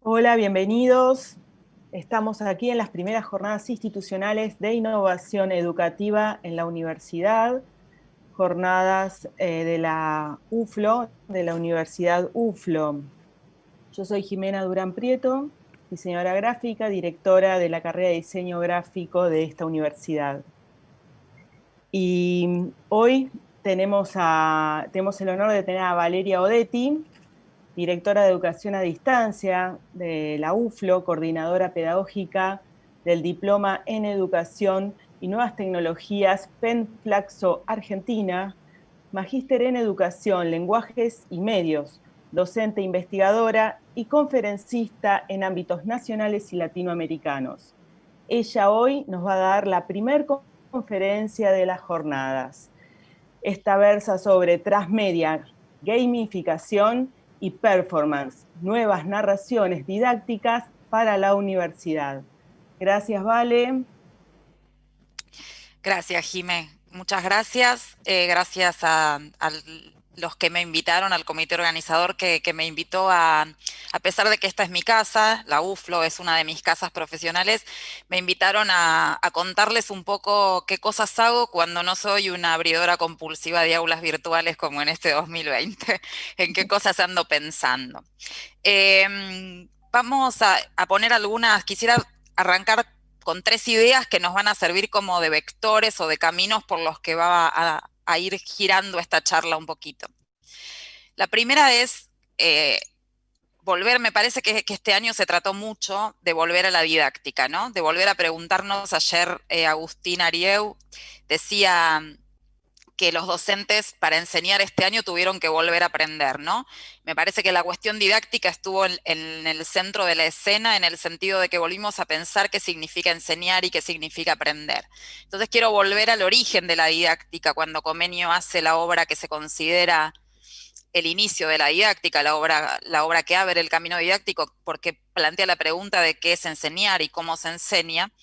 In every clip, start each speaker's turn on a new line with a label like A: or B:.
A: Hola, bienvenidos. Estamos aquí en las primeras jornadas institucionales de innovación educativa en la universidad, jornadas de la UFLO, de la Universidad UFLO. Yo soy Jimena Durán Prieto, diseñadora gráfica, directora de la carrera de diseño gráfico de esta universidad. Y hoy tenemos el honor de tener a Valeria Odetti, directora de Educación a Distancia de la UFLO, coordinadora pedagógica del Diploma en Educación y Nuevas Tecnologías PEN-Flaxo Argentina, magíster en Educación, Lenguajes y Medios, docente investigadora y conferencista en ámbitos nacionales y latinoamericanos. Ella hoy nos va a dar la primer conferencia de las jornadas. Esta versa sobre transmedia, gamificación y performance, nuevas narraciones didácticas para la universidad. Gracias, Vale.
B: Gracias, Jimé. Muchas gracias. Gracias a los que me invitaron, al comité organizador que me invitó a pesar de que esta es mi casa, la UFLO es una de mis casas profesionales, me invitaron a contarles un poco qué cosas hago cuando no soy una abridora compulsiva de aulas virtuales como en este 2020, en qué cosas ando pensando. Vamos a poner algunas, quisiera arrancar con tres ideas que nos van a servir como de vectores o de caminos por los que va a ir girando esta charla un poquito. La primera es volver, me parece que este año se trató mucho de volver a la didáctica, ¿no? De volver a preguntarnos. Ayer Agustín Arieu decía que los docentes para enseñar este año tuvieron que volver a aprender, ¿no? Me parece que la cuestión didáctica estuvo en el centro de la escena, en el sentido de que volvimos a pensar qué significa enseñar y qué significa aprender. Entonces quiero volver al origen de la didáctica, cuando Comenio hace la obra que se considera el inicio de la didáctica, la obra que abre el camino didáctico, porque plantea la pregunta de qué es enseñar y cómo se enseña.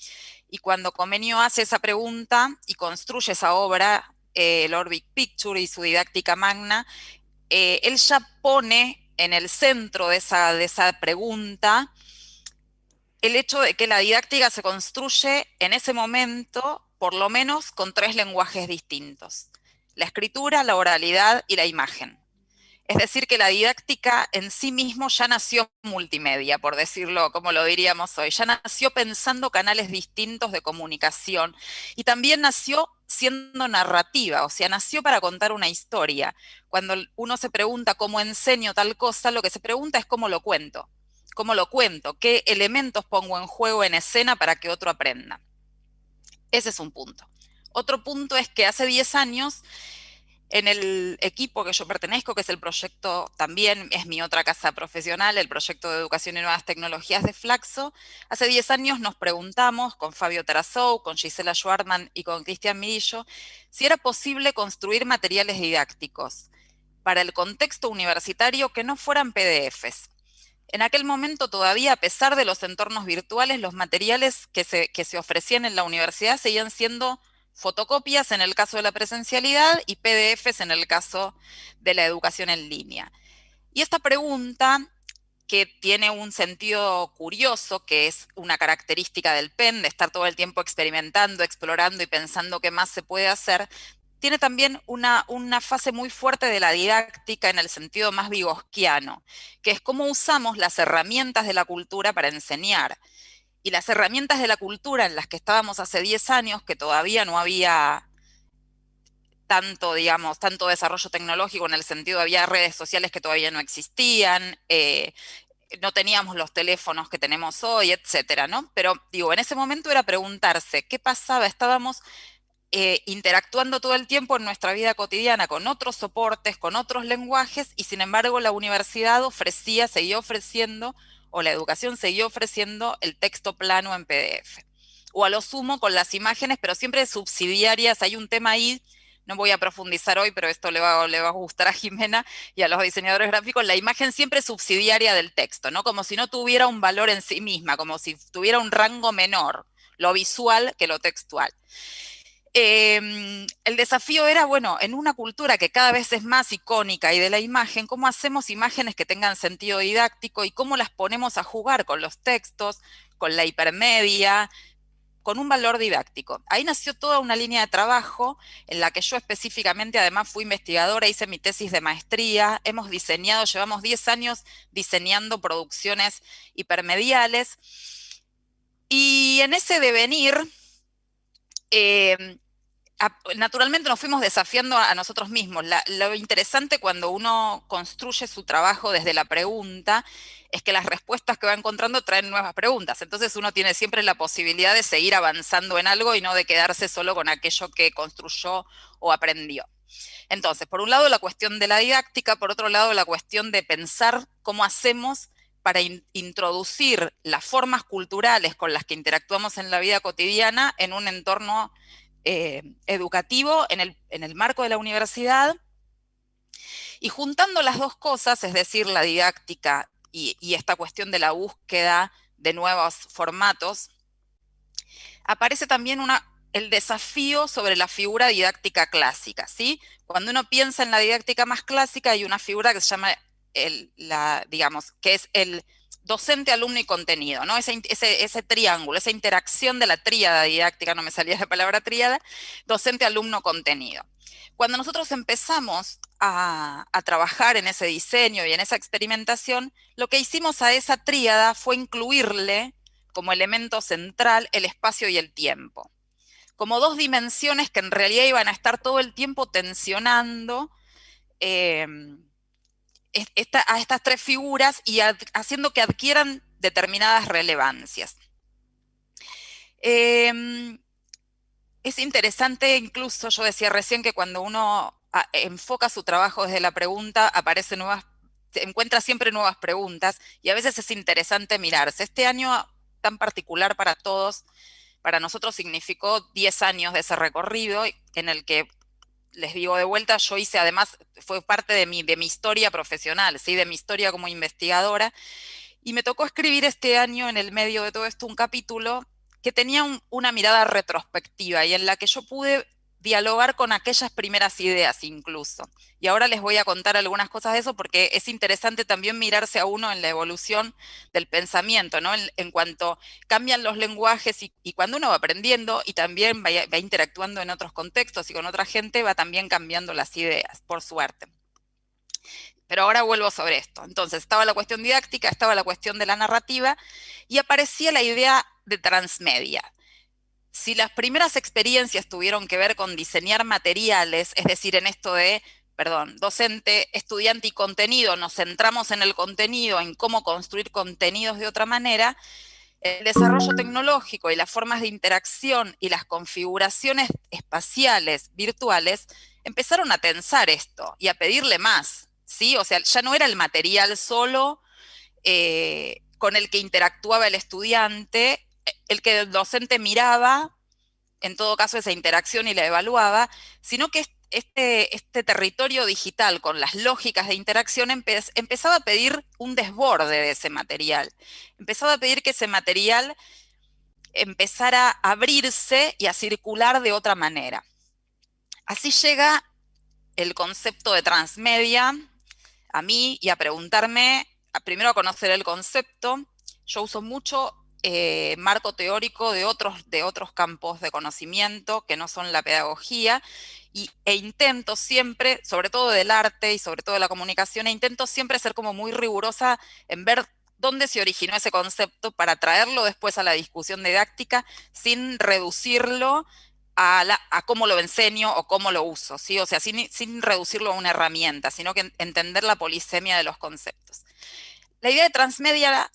B: Y cuando Comenio hace esa pregunta y construye esa obra, el Orbic Picture y su didáctica magna, él ya pone en el centro de esa pregunta el hecho de que la didáctica se construye en ese momento, por lo menos, con tres lenguajes distintos: la escritura, la oralidad y la imagen. Es decir, que la didáctica en sí mismo ya nació multimedia, por decirlo como lo diríamos hoy. Ya nació pensando canales distintos de comunicación y también nació siendo narrativa, o sea, nació para contar una historia. Cuando uno se pregunta cómo enseño tal cosa, lo que se pregunta es cómo lo cuento. ¿Cómo lo cuento? ¿Qué elementos pongo en juego, en escena, para que otro aprenda? Ese es un punto. Otro punto es que hace 10 años en el equipo que yo pertenezco, que es el proyecto, también es mi otra casa profesional, el proyecto de educación y nuevas tecnologías de Flaxo, hace 10 años nos preguntamos con Fabio Tarazou, con Gisela Schwartman y con Cristian Mirillo si era posible construir materiales didácticos para el contexto universitario que no fueran PDFs. En aquel momento todavía, a pesar de los entornos virtuales, los materiales que se ofrecían en la universidad seguían siendo fotocopias en el caso de la presencialidad y PDFs en el caso de la educación en línea. Y esta pregunta, que tiene un sentido curioso, que es una característica del PEN, de estar todo el tiempo experimentando, explorando y pensando qué más se puede hacer, tiene también una fase muy fuerte de la didáctica en el sentido más vygotsquiano, que es cómo usamos las herramientas de la cultura para enseñar. Y las herramientas de la cultura en las que estábamos hace 10 años, que todavía no había tanto, digamos, tanto desarrollo tecnológico, en el sentido había redes sociales que todavía no existían, no teníamos los teléfonos que tenemos hoy, etcétera, ¿no? Pero digo, en ese momento era preguntarse qué pasaba. Estábamos interactuando todo el tiempo en nuestra vida cotidiana con otros soportes, con otros lenguajes, y sin embargo la universidad ofrecía, seguía ofreciendo, o la educación seguía ofreciendo el texto plano en PDF. O a lo sumo con las imágenes, pero siempre subsidiarias. Hay un tema ahí, no voy a profundizar hoy, pero esto le va a gustar a Jimena y a los diseñadores gráficos: la imagen siempre subsidiaria del texto, ¿no? Como si no tuviera un valor en sí misma, como si tuviera un rango menor lo visual que lo textual. El desafío era, bueno, en una cultura que cada vez es más icónica y de la imagen, ¿cómo hacemos imágenes que tengan sentido didáctico y cómo las ponemos a jugar con los textos, con la hipermedia, con un valor didáctico? Ahí nació toda una línea de trabajo en la que yo específicamente además fui investigadora, hice mi tesis de maestría, hemos diseñado, llevamos 10 años diseñando producciones hipermediales, y en ese devenir, eh, naturalmente nos fuimos desafiando a nosotros mismos. Lo interesante cuando uno construye su trabajo desde la pregunta es que las respuestas que va encontrando traen nuevas preguntas. Entonces uno tiene siempre la posibilidad de seguir avanzando en algo y no de quedarse solo con aquello que construyó o aprendió. Entonces, por un lado la cuestión de la didáctica, por otro lado la cuestión de pensar cómo hacemos para introducir las formas culturales con las que interactuamos en la vida cotidiana en un entorno educativo, en el marco de la universidad, y juntando las dos cosas, es decir, la didáctica y esta cuestión de la búsqueda de nuevos formatos, aparece también el desafío sobre la figura didáctica clásica, ¿sí? Cuando uno piensa en la didáctica más clásica, hay una figura que se llama, digamos, que es el docente, alumno y contenido, ¿no? Ese triángulo, esa interacción de la tríada didáctica, no me salía la palabra tríada, docente, alumno, contenido. Cuando nosotros empezamos a trabajar en ese diseño y en esa experimentación, lo que hicimos a esa tríada fue incluirle como elemento central el espacio y el tiempo, como dos dimensiones que en realidad iban a estar todo el tiempo tensionando eh, a estas tres figuras y haciendo que adquieran determinadas relevancias. Es interesante, incluso yo decía recién que cuando uno enfoca su trabajo desde la pregunta, encuentra siempre nuevas preguntas, y a veces es interesante mirarse. Este año tan particular para todos, para nosotros significó 10 años de ese recorrido, en el que, les digo de vuelta, yo hice, además, fue parte de mi historia profesional, ¿sí? De mi historia como investigadora, y me tocó escribir este año, en el medio de todo esto, un capítulo que tenía una mirada retrospectiva y en la que yo pude dialogar con aquellas primeras ideas incluso. Y ahora les voy a contar algunas cosas de eso porque es interesante también mirarse a uno en la evolución del pensamiento, ¿no? En cuanto cambian los lenguajes y cuando uno va aprendiendo y también va interactuando en otros contextos y con otra gente, va también cambiando las ideas, por suerte. Pero ahora vuelvo sobre esto. Entonces, estaba la cuestión didáctica, estaba la cuestión de la narrativa y aparecía la idea de transmedia. Si las primeras experiencias tuvieron que ver con diseñar materiales, es decir, en esto de, perdón, docente, estudiante y contenido, nos centramos en el contenido, en cómo construir contenidos de otra manera, el desarrollo tecnológico y las formas de interacción y las configuraciones espaciales virtuales empezaron a tensar esto y a pedirle más, ¿sí? O sea, ya no era el material solo con el que interactuaba el estudiante, el que el docente miraba, en todo caso, esa interacción y la evaluaba, sino que este territorio digital con las lógicas de interacción empezaba a pedir un desborde de ese material, empezaba a pedir que ese material empezara a abrirse y a circular de otra manera. Así llega el concepto de transmedia a mí y a preguntarme, primero a conocer el concepto. Yo uso mucho marco teórico de otros campos de conocimiento que no son la pedagogía, e intento siempre, sobre todo del arte y sobre todo de la comunicación, intento siempre ser como muy rigurosa en ver dónde se originó ese concepto para traerlo después a la discusión didáctica sin reducirlo a cómo lo enseño o cómo lo uso, ¿sí? O sea, sin reducirlo a una herramienta, sino que entender la polisemia de los conceptos. La idea de transmedia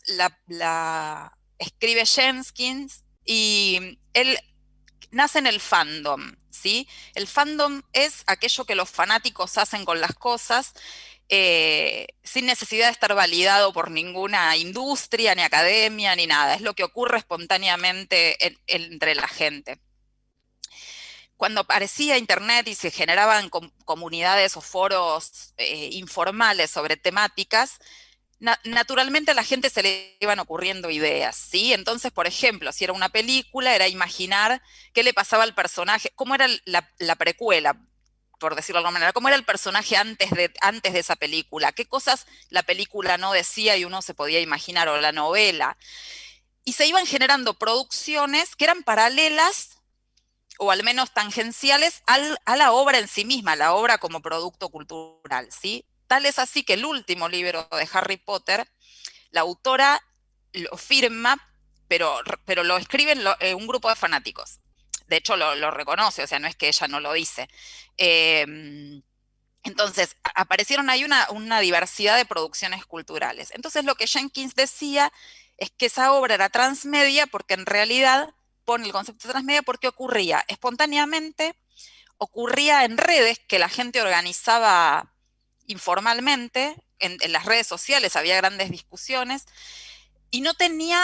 B: la escribe Jenkins y él nace en el fandom, ¿sí? El fandom es aquello que los fanáticos hacen con las cosas sin necesidad de estar validado por ninguna industria, ni academia, ni nada. Es lo que ocurre espontáneamente entre la gente. Cuando aparecía Internet y se generaban comunidades o foros informales sobre temáticas, naturalmente a la gente se le iban ocurriendo ideas, ¿sí? Entonces, por ejemplo, si era una película, era imaginar qué le pasaba al personaje, cómo era la precuela, por decirlo de alguna manera, cómo era el personaje antes de esa película, qué cosas la película no decía y uno se podía imaginar, o la novela. Y se iban generando producciones que eran paralelas o al menos tangenciales a la obra en sí misma, la obra como producto cultural, ¿sí? Tal es así que el último libro de Harry Potter, la autora lo firma, pero lo escriben un grupo de fanáticos. De hecho, lo reconoce, o sea, no es que ella no lo dice. Entonces, aparecieron ahí una diversidad de producciones culturales. Entonces, lo que Jenkins decía es que esa obra era transmedia porque en realidad pone el concepto de transmedia porque ocurría espontáneamente, ocurría en redes que la gente organizaba informalmente, en las redes sociales había grandes discusiones, y no tenía,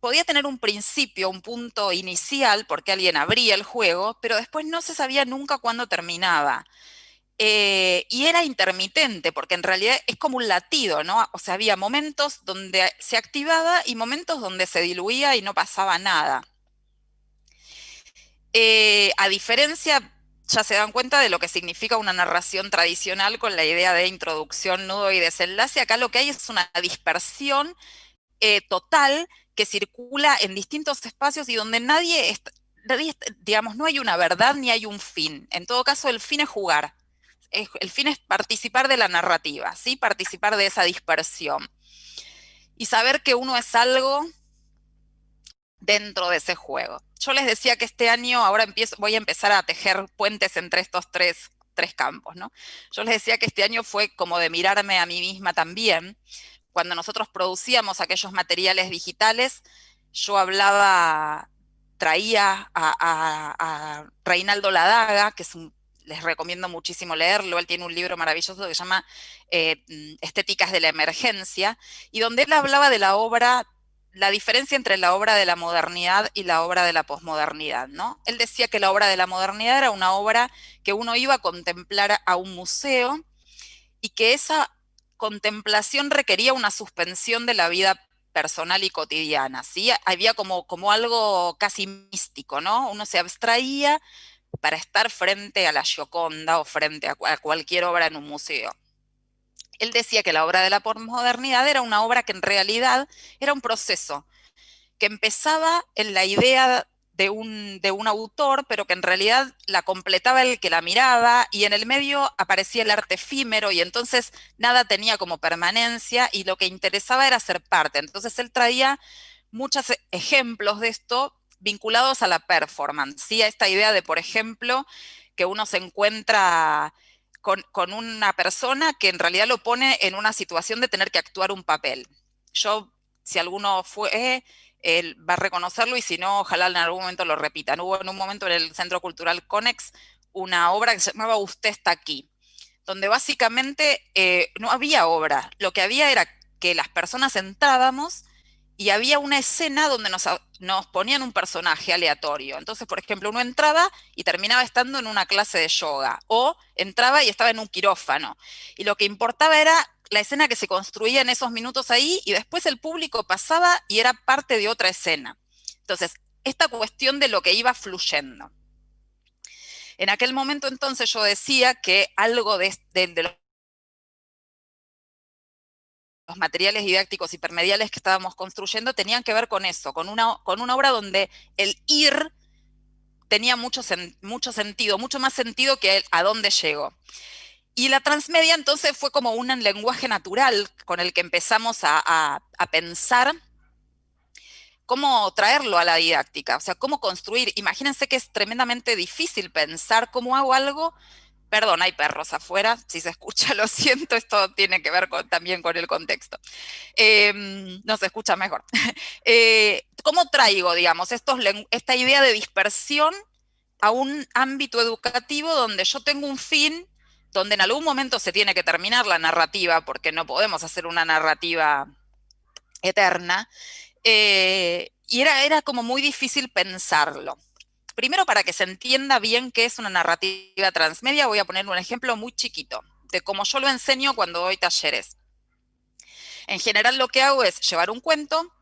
B: podía tener un principio, un punto inicial, porque alguien abría el juego, pero después no se sabía nunca cuándo terminaba. Y era intermitente, porque en realidad es como un latido, ¿no? O sea, había momentos donde se activaba y momentos donde se diluía y no pasaba nada. A diferencia, ya se dan cuenta de lo que significa una narración tradicional con la idea de introducción, nudo y desenlace. Acá lo que hay es una dispersión total que circula en distintos espacios y donde digamos, no hay una verdad ni hay un fin. En todo caso, el fin es jugar. El fin es participar de la narrativa, ¿sí? Participar de esa dispersión. Y saber que uno es algo dentro de ese juego. Yo les decía que este año ahora voy a empezar a tejer puentes entre estos tres campos, ¿no? Yo les decía que este año fue como de mirarme a mí misma también. Cuando nosotros producíamos aquellos materiales digitales, yo traía a Reinaldo Ladaga, que les recomiendo muchísimo leerlo, él tiene un libro maravilloso que se llama Estéticas de la Emergencia, y donde él hablaba de la diferencia entre la obra de la modernidad y la obra de la posmodernidad, ¿no? Él decía que la obra de la modernidad era una obra que uno iba a contemplar a un museo y que esa contemplación requería una suspensión de la vida personal y cotidiana, ¿sí? Había como algo casi místico, ¿no? Uno se abstraía para estar frente a la Gioconda o frente a cualquier obra en un museo. Él decía que la obra de la posmodernidad era una obra que en realidad era un proceso, que empezaba en la idea de un autor, pero que en realidad la completaba el que la miraba, y en el medio aparecía el arte efímero, y entonces nada tenía como permanencia, y lo que interesaba era ser parte. Entonces él traía muchos ejemplos de esto vinculados a la performance, ¿sí? A esta idea de, por ejemplo, que uno se encuentra con una persona que en realidad lo pone en una situación de tener que actuar un papel. Yo, si alguno fue, él va a reconocerlo, y si no, ojalá en algún momento lo repitan. Hubo en un momento en el Centro Cultural Conex una obra que se llamaba Usted está aquí, donde básicamente no había obra, lo que había era que las personas entrábamos y había una escena donde nos ponían un personaje aleatorio. Entonces, por ejemplo, uno entraba y terminaba estando en una clase de yoga, o entraba y estaba en un quirófano. Y lo que importaba era la escena que se construía en esos minutos ahí, y después el público pasaba y era parte de otra escena. Entonces, esta cuestión de lo que iba fluyendo. En aquel momento entonces yo decía que algo de los materiales didácticos hipermediales que estábamos construyendo tenían que ver con eso, con una obra donde el ir tenía mucho sentido, mucho más sentido que a dónde llego. Y la transmedia entonces fue como un lenguaje natural con el que empezamos a pensar cómo traerlo a la didáctica, o sea, cómo construir. Imagínense que es tremendamente difícil pensar cómo hago algo. Perdón, hay perros afuera, si se escucha, lo siento, esto tiene que ver también con el contexto. No se escucha mejor. ¿Cómo traigo, digamos, esta idea de dispersión a un ámbito educativo donde yo tengo un fin, donde en algún momento se tiene que terminar la narrativa, porque no podemos hacer una narrativa eterna? Y era como muy difícil pensarlo. Primero, para que se entienda bien qué es una narrativa transmedia, voy a poner un ejemplo muy chiquito de cómo yo lo enseño cuando doy talleres. En general lo que hago es llevar un cuento,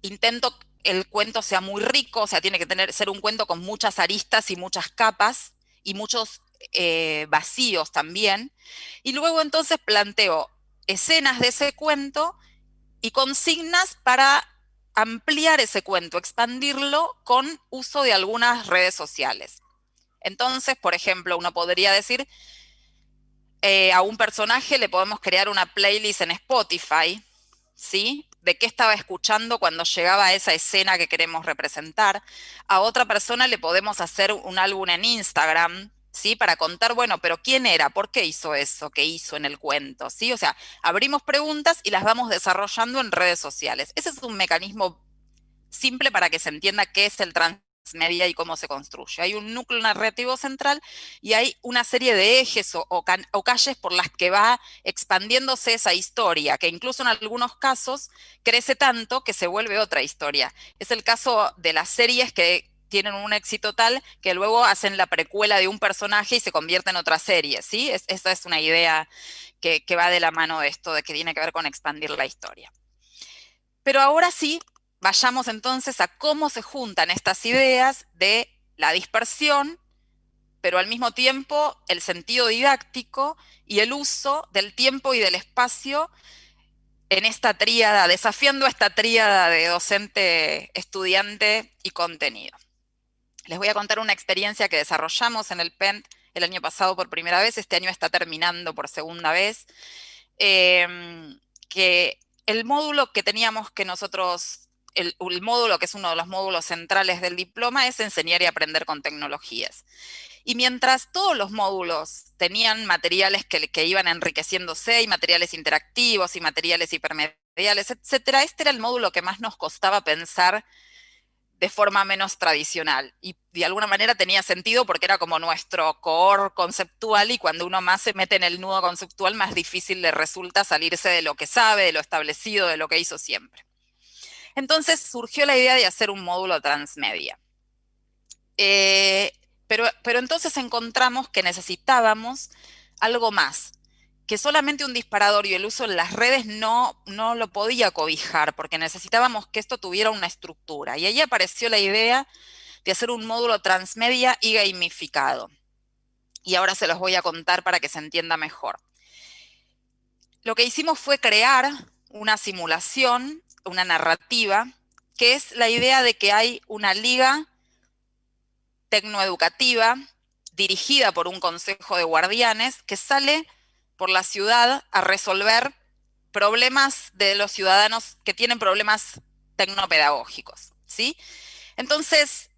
B: intento el cuento sea muy rico, o sea, tiene que ser un cuento con muchas aristas y muchas capas y muchos vacíos también. Y luego entonces planteo escenas de ese cuento y consignas para ampliar ese cuento, expandirlo con uso de algunas redes sociales. Entonces, por ejemplo, uno podría decir, a un personaje le podemos crear una playlist en Spotify, ¿sí? De qué estaba escuchando cuando llegaba a esa escena que queremos representar. A otra persona le podemos hacer un álbum en Instagram, ¿sí? Para contar, bueno, pero ¿quién era? ¿Por qué hizo eso que hizo en el cuento? ¿Sí? O sea, abrimos preguntas y las vamos desarrollando en redes sociales. Ese es un mecanismo simple para que se entienda qué es el transmedia y cómo se construye. Hay un núcleo narrativo central y hay una serie de ejes o calles por las que va expandiéndose esa historia, que incluso en algunos casos crece tanto que se vuelve otra historia. Es el caso de las series que tienen un éxito tal que luego hacen la precuela de un personaje y se convierte en otra serie, ¿sí? Esa es una idea que va de la mano de esto, de que tiene que ver con expandir la historia. Pero ahora sí, vayamos entonces a cómo se juntan estas ideas de la dispersión, pero al mismo tiempo el sentido didáctico y el uso del tiempo y del espacio en esta tríada, desafiando esta tríada de docente, estudiante y contenido. Les voy a contar una experiencia que desarrollamos en el PENT el año pasado por primera vez, este año está terminando por segunda vez, que el módulo que teníamos que nosotros, el módulo que es uno de los módulos centrales del diploma es enseñar y aprender con tecnologías. Y mientras todos los módulos tenían materiales que iban enriqueciéndose, y materiales interactivos, y materiales hipermediales, etcétera, este era el módulo que más nos costaba pensar de forma menos tradicional. Y de alguna manera tenía sentido porque era como nuestro core conceptual y cuando uno más se mete en el nudo conceptual, más difícil le resulta salirse de lo que sabe, de lo establecido, de lo que hizo siempre. Entonces surgió la idea de hacer un módulo transmedia. Pero entonces encontramos que necesitábamos algo más, que solamente un disparador y el uso en las redes no lo podía cobijar, porque necesitábamos que esto tuviera una estructura. Y ahí apareció la idea de hacer un módulo transmedia y gamificado. Y ahora se los voy a contar para que se entienda mejor. Lo que hicimos fue crear una simulación, una narrativa, que es la idea de que hay una liga tecnoeducativa dirigida por un consejo de guardianes que sale por la ciudad a resolver problemas de los ciudadanos que tienen problemas tecnopedagógicos, ¿sí? Entonces,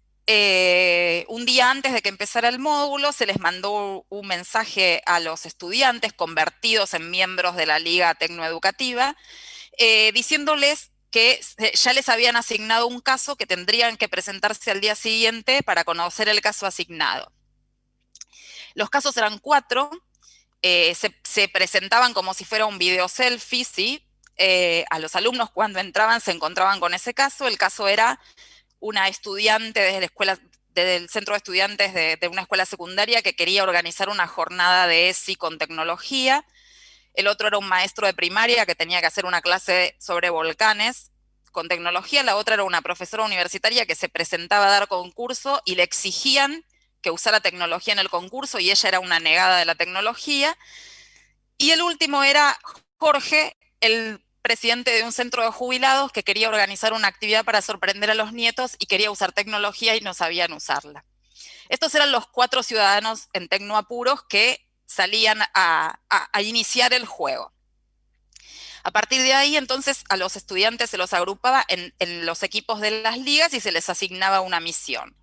B: un día antes de que empezara el módulo, se les mandó un mensaje a los estudiantes convertidos en miembros de la Liga Tecnoeducativa, diciéndoles que ya les habían asignado un caso que tendrían que presentarse al día siguiente para conocer el caso asignado. Los casos eran 4, se presentaban como si fuera un video selfie, ¿sí? A los alumnos cuando entraban se encontraban con ese caso. El caso era una estudiante desde la escuela, desde el centro de estudiantes de una escuela secundaria que quería organizar una jornada de ESI con tecnología. El otro era un maestro de primaria que tenía que hacer una clase sobre volcanes con tecnología. La otra era una profesora universitaria que se presentaba a dar concurso y le exigían que usara tecnología en el concurso y ella era una negada de la tecnología. Y el último era Jorge, el presidente de un centro de jubilados que quería organizar una actividad para sorprender a los nietos y quería usar tecnología y no sabían usarla. Estos eran los 4 ciudadanos en Tecnoapuros que salían a iniciar el juego. A partir de ahí, entonces, a los estudiantes se los agrupaba en los equipos de las ligas y se les asignaba una misión.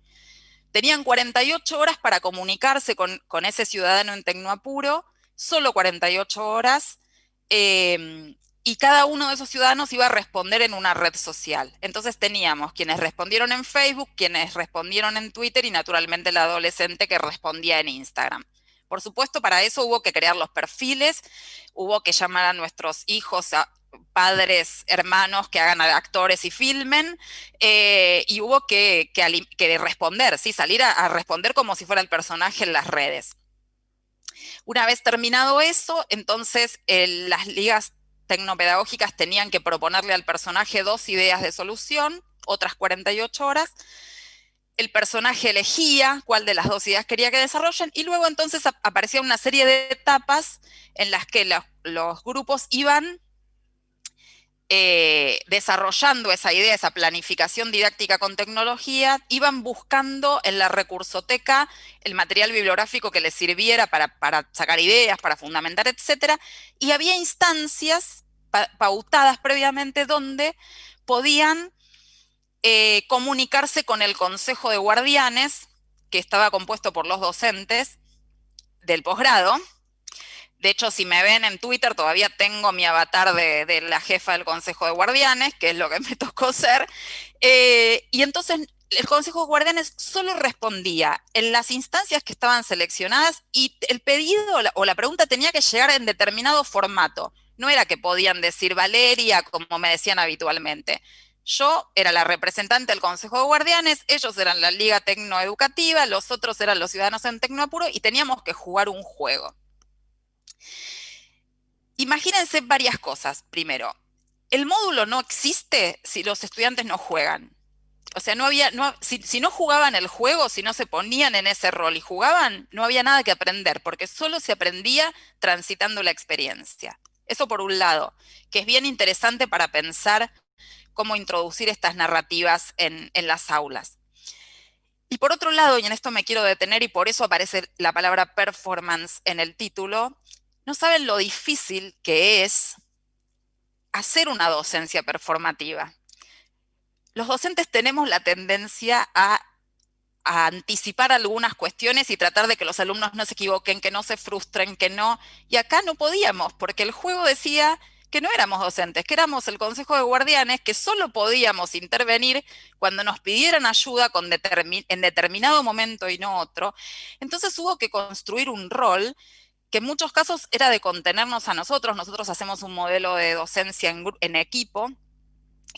B: Tenían 48 horas para comunicarse con ese ciudadano en Tecnoapuro, solo 48 horas, y cada uno de esos ciudadanos iba a responder en una red social. Entonces teníamos quienes respondieron en Facebook, quienes respondieron en Twitter y naturalmente el adolescente que respondía en Instagram. Por supuesto, para eso hubo que crear los perfiles, hubo que llamar a nuestros hijos, padres, hermanos que hagan actores y filmen, y hubo que responder, ¿sí? Salir a responder como si fuera el personaje en las redes. Una vez terminado eso, entonces las ligas tecnopedagógicas tenían que proponerle al personaje 2 ideas de solución, otras 48 horas. El personaje elegía cuál de las 2 ideas quería que desarrollen, y luego entonces aparecía una serie de etapas en las que los grupos iban desarrollando esa idea, esa planificación didáctica con tecnología, iban buscando en la recursoteca el material bibliográfico que les sirviera para sacar ideas, para fundamentar, etcétera, y había instancias pautadas previamente donde podían comunicarse con el Consejo de Guardianes, que estaba compuesto por los docentes del posgrado. De hecho, si me ven en Twitter, todavía tengo mi avatar de la jefa del Consejo de Guardianes, que es lo que me tocó ser. Y entonces el Consejo de Guardianes solo respondía en las instancias que estaban seleccionadas, y el pedido o la pregunta tenía que llegar en determinado formato. No era que podían decir Valeria, como me decían habitualmente. Yo era la representante del Consejo de Guardianes, ellos eran la Liga Tecnoeducativa, los otros eran los ciudadanos en Tecnoapuro, y teníamos que jugar un juego. Imagínense varias cosas. Primero, el módulo no existe si los estudiantes no juegan. O sea, si no jugaban el juego, si no se ponían en ese rol y jugaban, no había nada que aprender, porque solo se aprendía transitando la experiencia. Eso por un lado, que es bien interesante para pensar cómo introducir estas narrativas en las aulas. Y por otro lado, y en esto me quiero detener, y por eso aparece la palabra performance en el título, no saben lo difícil que es hacer una docencia performativa. Los docentes tenemos la tendencia a anticipar algunas cuestiones y tratar de que los alumnos no se equivoquen, que no se frustren, que no. Y acá no podíamos, porque el juego decía que no éramos docentes, que éramos el Consejo de Guardianes, que solo podíamos intervenir cuando nos pidieran ayuda en determinado momento y no otro. Entonces hubo que construir un rol que en muchos casos era de contenernos a nosotros. Nosotros hacemos un modelo de docencia en equipo,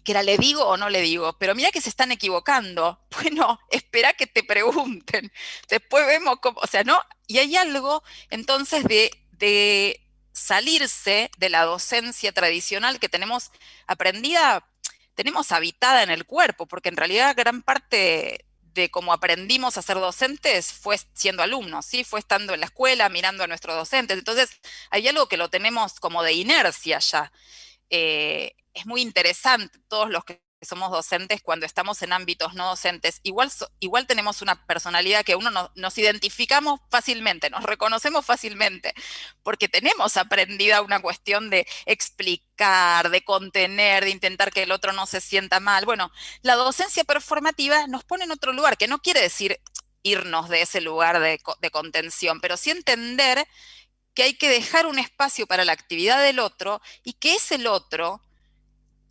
B: que era le digo o no le digo, pero mira que se están equivocando. Bueno, espera que te pregunten, después vemos cómo, o sea, ¿no? Y hay algo entonces de salirse de la docencia tradicional que tenemos aprendida, tenemos habitada en el cuerpo, porque en realidad gran parte de cómo aprendimos a ser docentes fue siendo alumnos, ¿sí? Fue estando en la escuela, mirando a nuestros docentes. Entonces, hay algo que lo tenemos como de inercia ya. Es muy interesante, todos los que somos docentes, cuando estamos en ámbitos no docentes, igual tenemos una personalidad que nos identificamos fácilmente, nos reconocemos fácilmente, porque tenemos aprendida una cuestión de explicar, de contener, de intentar que el otro no se sienta mal. Bueno, la docencia performativa nos pone en otro lugar, que no quiere decir irnos de ese lugar de contención, pero sí entender que hay que dejar un espacio para la actividad del otro, y que es el otro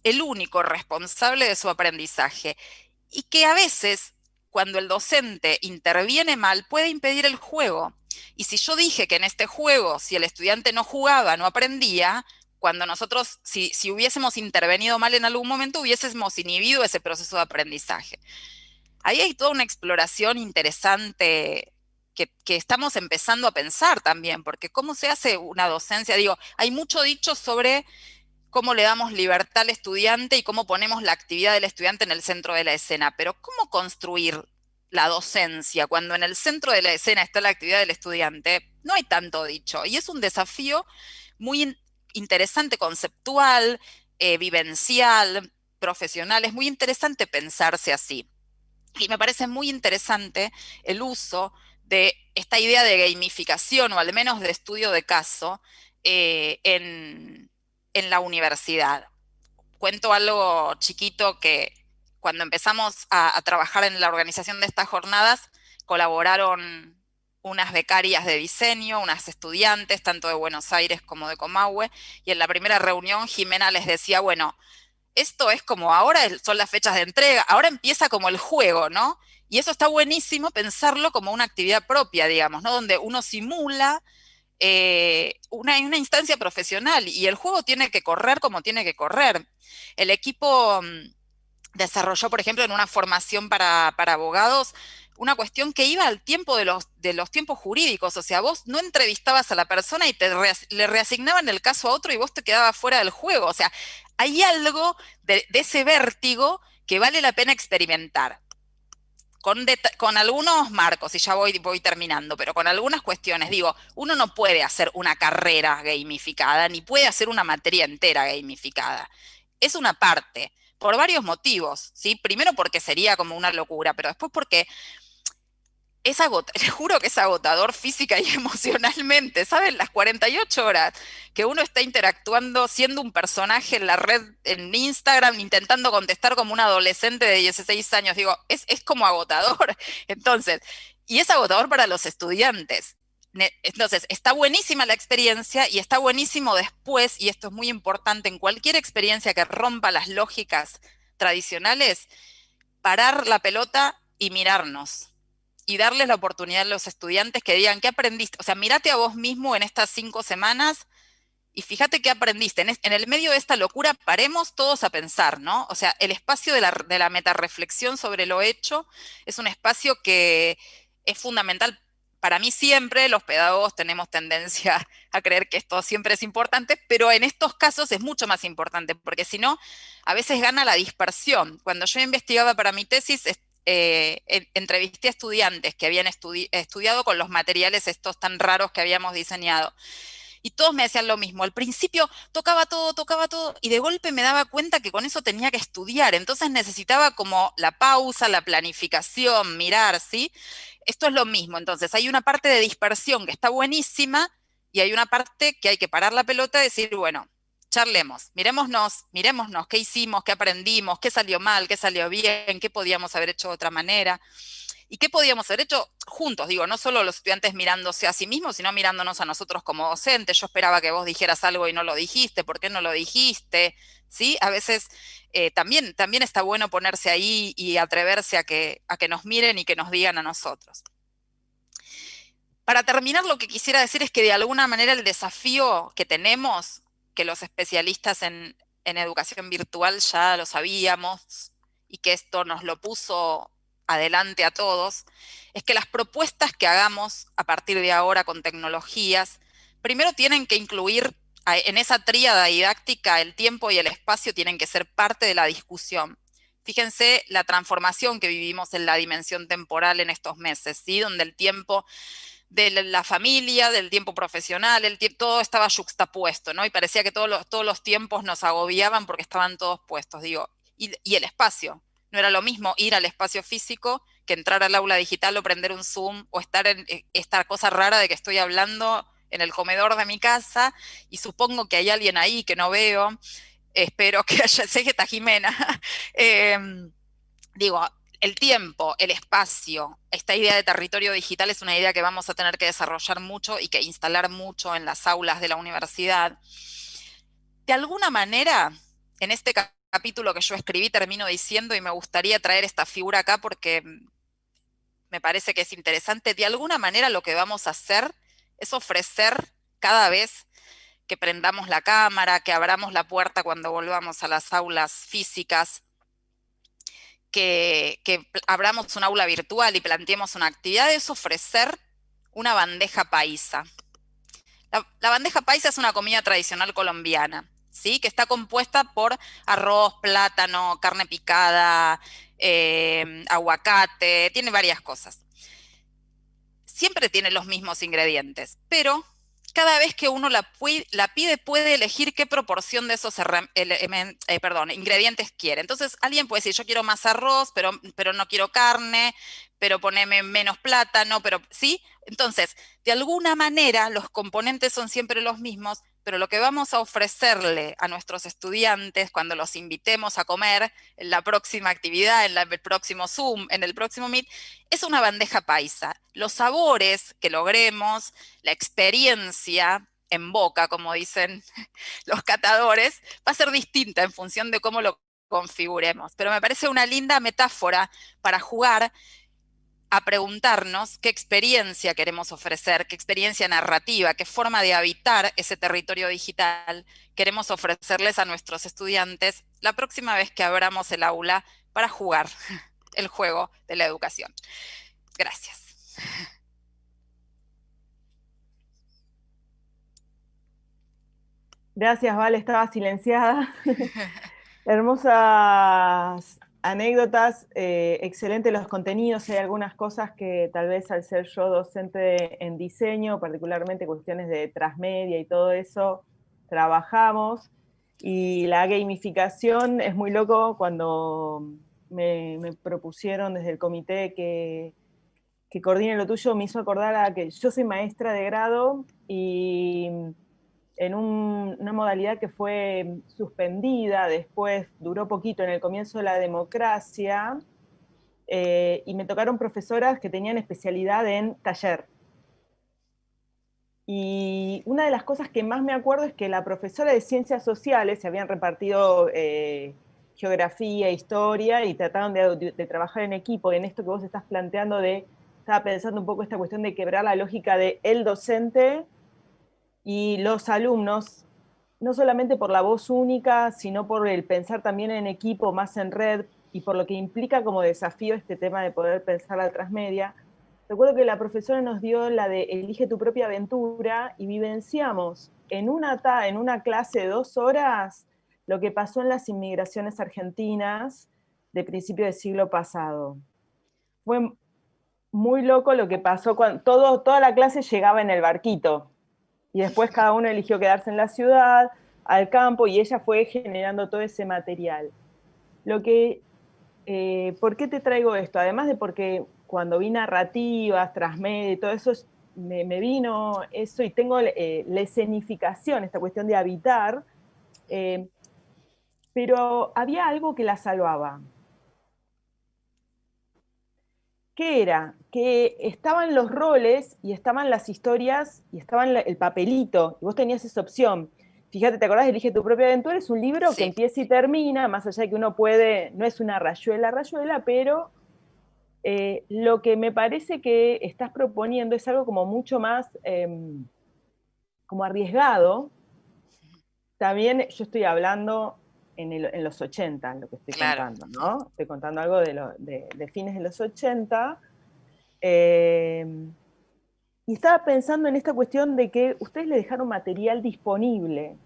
B: el único responsable de su aprendizaje, y que a veces, cuando el docente interviene mal, puede impedir el juego. Y si yo dije que en este juego, si el estudiante no jugaba, no aprendía, cuando nosotros, si hubiésemos intervenido mal en algún momento, hubiésemos inhibido ese proceso de aprendizaje. Ahí hay toda una exploración interesante que estamos empezando a pensar también, porque ¿cómo se hace una docencia? Digo, hay mucho dicho sobre cómo le damos libertad al estudiante y cómo ponemos la actividad del estudiante en el centro de la escena, pero ¿cómo construir la docencia cuando en el centro de la escena está la actividad del estudiante? No hay tanto dicho, y es un desafío muy interesante, conceptual, vivencial, profesional. Es muy interesante pensarse así. Y me parece muy interesante el uso de esta idea de gamificación, o al menos de estudio de caso, en la universidad. Cuento algo chiquito, que cuando empezamos a trabajar en la organización de estas jornadas, colaboraron unas becarias de diseño, unas estudiantes, tanto de Buenos Aires como de Comahue, y en la primera reunión Jimena les decía, bueno, esto es como ahora son las fechas de entrega, ahora empieza como el juego, ¿no? Y eso está buenísimo pensarlo como una actividad propia, digamos, ¿no? Donde uno simula una instancia profesional, y el juego tiene que correr como tiene que correr. El equipo desarrolló, por ejemplo, en una formación para abogados, una cuestión que iba al tiempo de los tiempos jurídicos, o sea, vos no entrevistabas a la persona y le reasignaban el caso a otro y vos te quedabas fuera del juego, o sea, hay algo de ese vértigo que vale la pena experimentar. Con algunos marcos, y ya voy terminando, pero con algunas cuestiones, digo, uno no puede hacer una carrera gamificada, ni puede hacer una materia entera gamificada. Es una parte, por varios motivos, ¿sí? Primero porque sería como una locura, pero después porque les juro que es agotador física y emocionalmente, ¿saben? Las 48 horas que uno está interactuando, siendo un personaje en la red, en Instagram, intentando contestar como un adolescente de 16 años, digo, es como agotador. Entonces, y es agotador para los estudiantes. Entonces, está buenísima la experiencia y está buenísimo después, y esto es muy importante, en cualquier experiencia que rompa las lógicas tradicionales, parar la pelota y mirarnos y darles la oportunidad a los estudiantes que digan, ¿qué aprendiste? O sea, mírate a vos mismo en estas 5 semanas y fíjate qué aprendiste. En el medio de esta locura, paremos todos a pensar, ¿no? O sea, el espacio de la metarreflexión sobre lo hecho es un espacio que es fundamental. Para mí siempre, los pedagogos tenemos tendencia a creer que esto siempre es importante, pero en estos casos es mucho más importante, porque si no, a veces gana la dispersión. Cuando yo investigaba para mi tesis, entrevisté a estudiantes que habían estudiado con los materiales estos tan raros que habíamos diseñado. Y todos me decían lo mismo. Al principio tocaba todo, y de golpe me daba cuenta que con eso tenía que estudiar. Entonces necesitaba como la pausa, la planificación, mirar, ¿sí? Esto es lo mismo. Entonces hay una parte de dispersión que está buenísima y hay una parte que hay que parar la pelota y decir, bueno, charlemos, mirémonos qué hicimos, qué aprendimos, qué salió mal, qué salió bien, qué podíamos haber hecho de otra manera. ¿Y qué podíamos haber hecho juntos? Digo, no solo los estudiantes mirándose a sí mismos, sino mirándonos a nosotros como docentes. Yo esperaba que vos dijeras algo y no lo dijiste, ¿por qué no lo dijiste? ¿Sí? A veces también está bueno ponerse ahí y atreverse a que nos miren y que nos digan a nosotros. Para terminar, lo que quisiera decir es que de alguna manera el desafío que tenemos, que los especialistas en educación virtual ya lo sabíamos, y que esto nos lo puso adelante a todos, es que las propuestas que hagamos a partir de ahora con tecnologías, primero tienen que incluir en esa tríada didáctica el tiempo y el espacio tienen que ser parte de la discusión. Fíjense la transformación que vivimos en la dimensión temporal en estos meses, ¿sí? Donde el tiempo de la familia, del tiempo profesional, todo estaba yuxtapuesto, ¿no? Y parecía que todos los tiempos nos agobiaban porque estaban todos puestos, digo, y el espacio. No era lo mismo ir al espacio físico que entrar al aula digital o prender un Zoom o estar en esta cosa rara de que estoy hablando en el comedor de mi casa y supongo que hay alguien ahí que no veo. Espero que haya, sé que está Jimena. Digo, el tiempo, el espacio, esta idea de territorio digital es una idea que vamos a tener que desarrollar mucho y que instalar mucho en las aulas de la universidad. De alguna manera, en este capítulo que yo escribí, termino diciendo, y me gustaría traer esta figura acá porque me parece que es interesante, de alguna manera lo que vamos a hacer es ofrecer cada vez que prendamos la cámara, que abramos la puerta cuando volvamos a las aulas físicas, que abramos un aula virtual y planteemos una actividad, es ofrecer una bandeja paisa. La bandeja paisa es una comida tradicional colombiana, ¿sí? Que está compuesta por arroz, plátano, carne picada, aguacate, tiene varias cosas. Siempre tiene los mismos ingredientes, pero cada vez que uno la pide puede elegir qué proporción de esos ingredientes quiere. Entonces alguien puede decir, yo quiero más arroz, pero no quiero carne, pero poneme menos plátano, pero sí. Entonces, de alguna manera los componentes son siempre los mismos, pero lo que vamos a ofrecerle a nuestros estudiantes cuando los invitemos a comer en la próxima actividad, en el próximo Zoom, en el próximo Meet, es una bandeja paisa. Los sabores que logremos, la experiencia en boca, como dicen los catadores, va a ser distinta en función de cómo lo configuremos. Pero me parece una linda metáfora para jugar a preguntarnos qué experiencia queremos ofrecer, qué experiencia narrativa, qué forma de habitar ese territorio digital queremos ofrecerles a nuestros estudiantes la próxima vez que abramos el aula para jugar el juego de la educación. Gracias.
A: Gracias, Vale, estaba silenciada. Hermosas anécdotas, excelentes los contenidos. Hay algunas cosas que tal vez al ser yo docente en diseño, particularmente cuestiones de transmedia y todo eso, trabajamos. Y la gamificación es muy loco cuando me propusieron desde el comité que coordine lo tuyo, me hizo acordar a que yo soy maestra de grado y en una modalidad que fue suspendida, después duró poquito en el comienzo de la democracia, y me tocaron profesoras que tenían especialidad en taller. Y una de las cosas que más me acuerdo es que la profesora de ciencias sociales, se habían repartido geografía, historia, y trataron de trabajar en equipo, en esto que vos estás planteando estaba pensando un poco esta cuestión de quebrar la lógica de el docente y los alumnos, no solamente por la voz única, sino por el pensar también en equipo, más en red, y por lo que implica como desafío este tema de poder pensar la transmedia. Recuerdo que la profesora nos dio la de Elige tu propia aventura y vivenciamos en una clase de 2 horas lo que pasó en las inmigraciones argentinas de principio del siglo pasado. Fue muy loco lo que pasó cuando toda la clase llegaba en el barquito y después cada uno eligió quedarse en la ciudad, al campo, y ella fue generando todo ese material. ¿Por qué te traigo esto? Además de porque cuando vi narrativas, transmedia y todo eso, me vino eso y tengo la escenificación, esta cuestión de habitar, eh, pero había algo que la salvaba. ¿Qué era? Que estaban los roles y estaban las historias y estaba el papelito, y vos tenías esa opción. Fíjate, ¿te acordás de Elige tu propia aventura? Es un libro que
B: Sí.
A: empieza y termina, más allá de que uno puede, no es una rayuela, pero lo que me parece que estás proponiendo es algo como mucho más como arriesgado. También yo estoy hablando en los 80, lo que estoy
B: Claro.
A: contando, ¿no? Estoy contando algo de fines de los 80. Eh, y estaba pensando en esta cuestión de que ustedes le dejaron material disponible.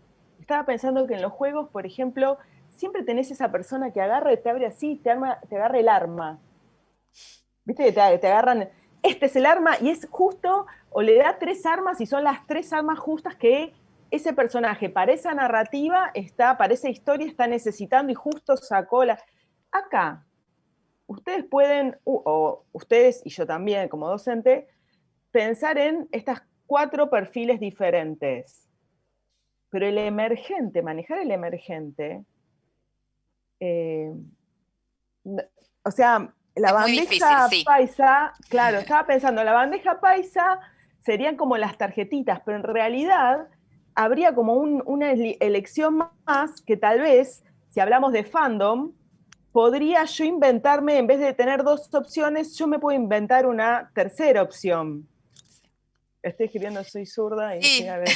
A: Estaba pensando que en los juegos, por ejemplo, siempre tenés esa persona que agarra y te abre así, te agarra el arma. ¿Viste? Que te agarran, este es el arma, y es justo, o le da 3 armas y son las 3 armas justas que ese personaje para esa narrativa, para esa historia está necesitando, y justo sacó la... Acá, ustedes pueden, o ustedes y yo también como docente, pensar en estas 4 perfiles diferentes. Pero el emergente, manejar el emergente, eh, o sea, la
B: Es muy difícil,
A: bandeja
B: sí.
A: paisa, claro, estaba pensando, la bandeja paisa serían como las tarjetitas, pero en realidad habría como una elección más que tal vez, si hablamos de fandom, podría yo inventarme, en vez de tener 2 opciones, yo me puedo inventar una tercera opción. Estoy escribiendo, soy zurda y
B: Sí,
A: sí, a ver.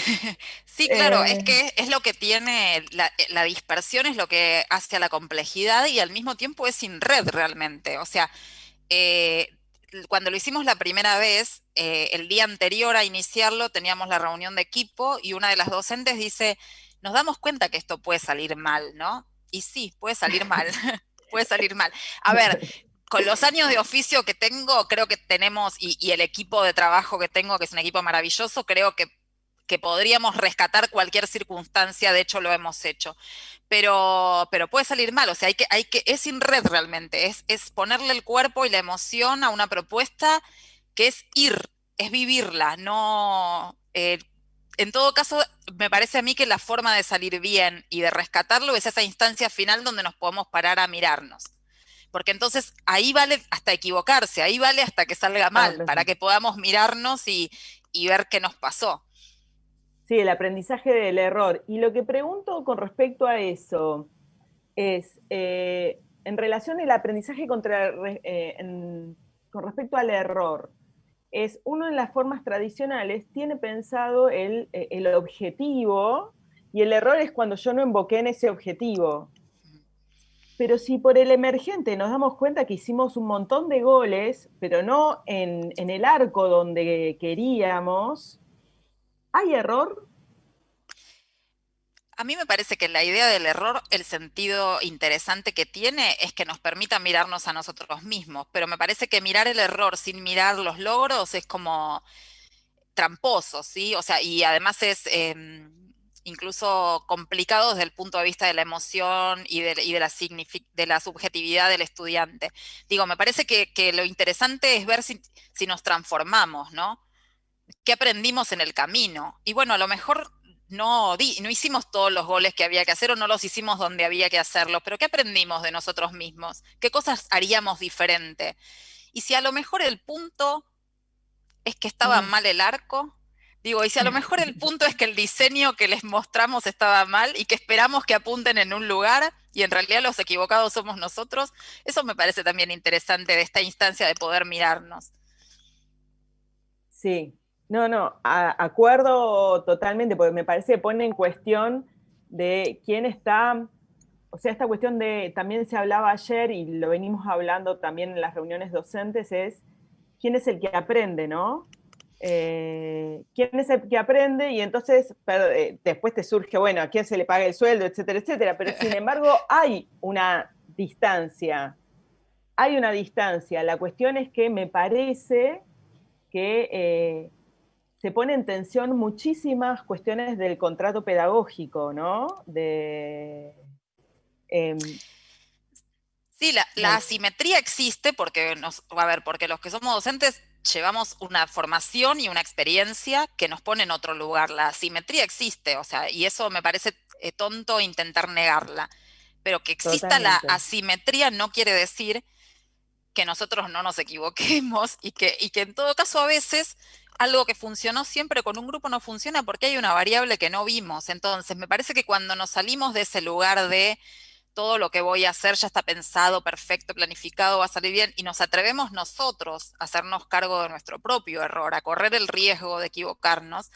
B: sí, claro, es
A: Eh,
B: que es lo que tiene, la dispersión es lo que hace a la complejidad y al mismo tiempo es sin red realmente. O sea, eh, cuando lo hicimos la primera vez, el día anterior a iniciarlo teníamos la reunión de equipo y una de las docentes dice, nos damos cuenta que esto puede salir mal, ¿no? Y sí, puede salir mal, puede salir mal. A ver, con los años de oficio que tengo, creo que tenemos, y el equipo de trabajo que tengo, que es un equipo maravilloso, creo que podríamos rescatar cualquier circunstancia, de hecho lo hemos hecho. Pero puede salir mal, o sea, es sin red realmente, es ponerle el cuerpo y la emoción a una propuesta que es ir, es vivirla, no... en todo caso, me parece a mí que la forma de salir bien y de rescatarlo es esa instancia final donde nos podemos parar a mirarnos. Porque entonces ahí vale hasta equivocarse, ahí vale hasta que salga mal, para que podamos mirarnos y ver qué nos pasó.
A: sí, el aprendizaje del error. Y lo que pregunto con respecto a eso es, en relación al aprendizaje con respecto al error, es uno en las formas tradicionales tiene pensado el objetivo, y el error es cuando yo no invoqué en ese objetivo. Pero si por el emergente nos damos cuenta que hicimos un montón de goles, pero no en el arco donde queríamos, ¿hay error?
B: A mí me parece que la idea del error, el sentido interesante que tiene es que nos permita mirarnos a nosotros mismos, pero me parece que mirar el error sin mirar los logros es como tramposo, ¿sí? O sea, y además es incluso complicado desde el punto de vista de la emoción y de de la subjetividad del estudiante. Digo, me parece que lo interesante es ver si nos transformamos, ¿no? ¿Qué aprendimos en el camino? Y bueno, a lo mejor no hicimos todos los goles que había que hacer o no los hicimos donde había que hacerlos, pero ¿qué aprendimos de nosotros mismos? ¿Qué cosas haríamos diferente? Y si a lo mejor el punto es que estaba
A: Mm.
B: mal el arco, digo, y si a lo mejor el punto es que el diseño que les mostramos estaba mal y que esperamos que apunten en un lugar y en realidad los equivocados somos nosotros, eso me parece también interesante de esta instancia de poder mirarnos.
A: Sí, no, no, acuerdo totalmente, porque me parece que pone en cuestión de quién está, o sea, esta cuestión de, también se hablaba ayer y lo venimos hablando también en las reuniones docentes, es quién es el que aprende, ¿no? ¿Quién es el que aprende? Y entonces después te surge, bueno, a quién se le paga el sueldo, etcétera, etcétera, pero sin embargo hay una distancia. La cuestión es que me parece que se pone en tensión muchísimas cuestiones del contrato pedagógico, ¿no? Eh,
B: Sí, la
A: bueno,
B: asimetría existe porque a ver, porque los que somos docentes llevamos una formación y una experiencia que nos pone en otro lugar. La asimetría existe, o sea, y eso me parece tonto intentar negarla. Pero que exista la
A: totalmente,
B: asimetría no quiere decir que nosotros no nos equivoquemos y que en todo caso a veces algo que funcionó siempre con un grupo no funciona porque hay una variable que no vimos. Entonces, me parece que cuando nos salimos de ese lugar de todo lo que voy a hacer ya está pensado, perfecto, planificado, va a salir bien, y nos atrevemos nosotros a hacernos cargo de nuestro propio error, a correr el riesgo de equivocarnos,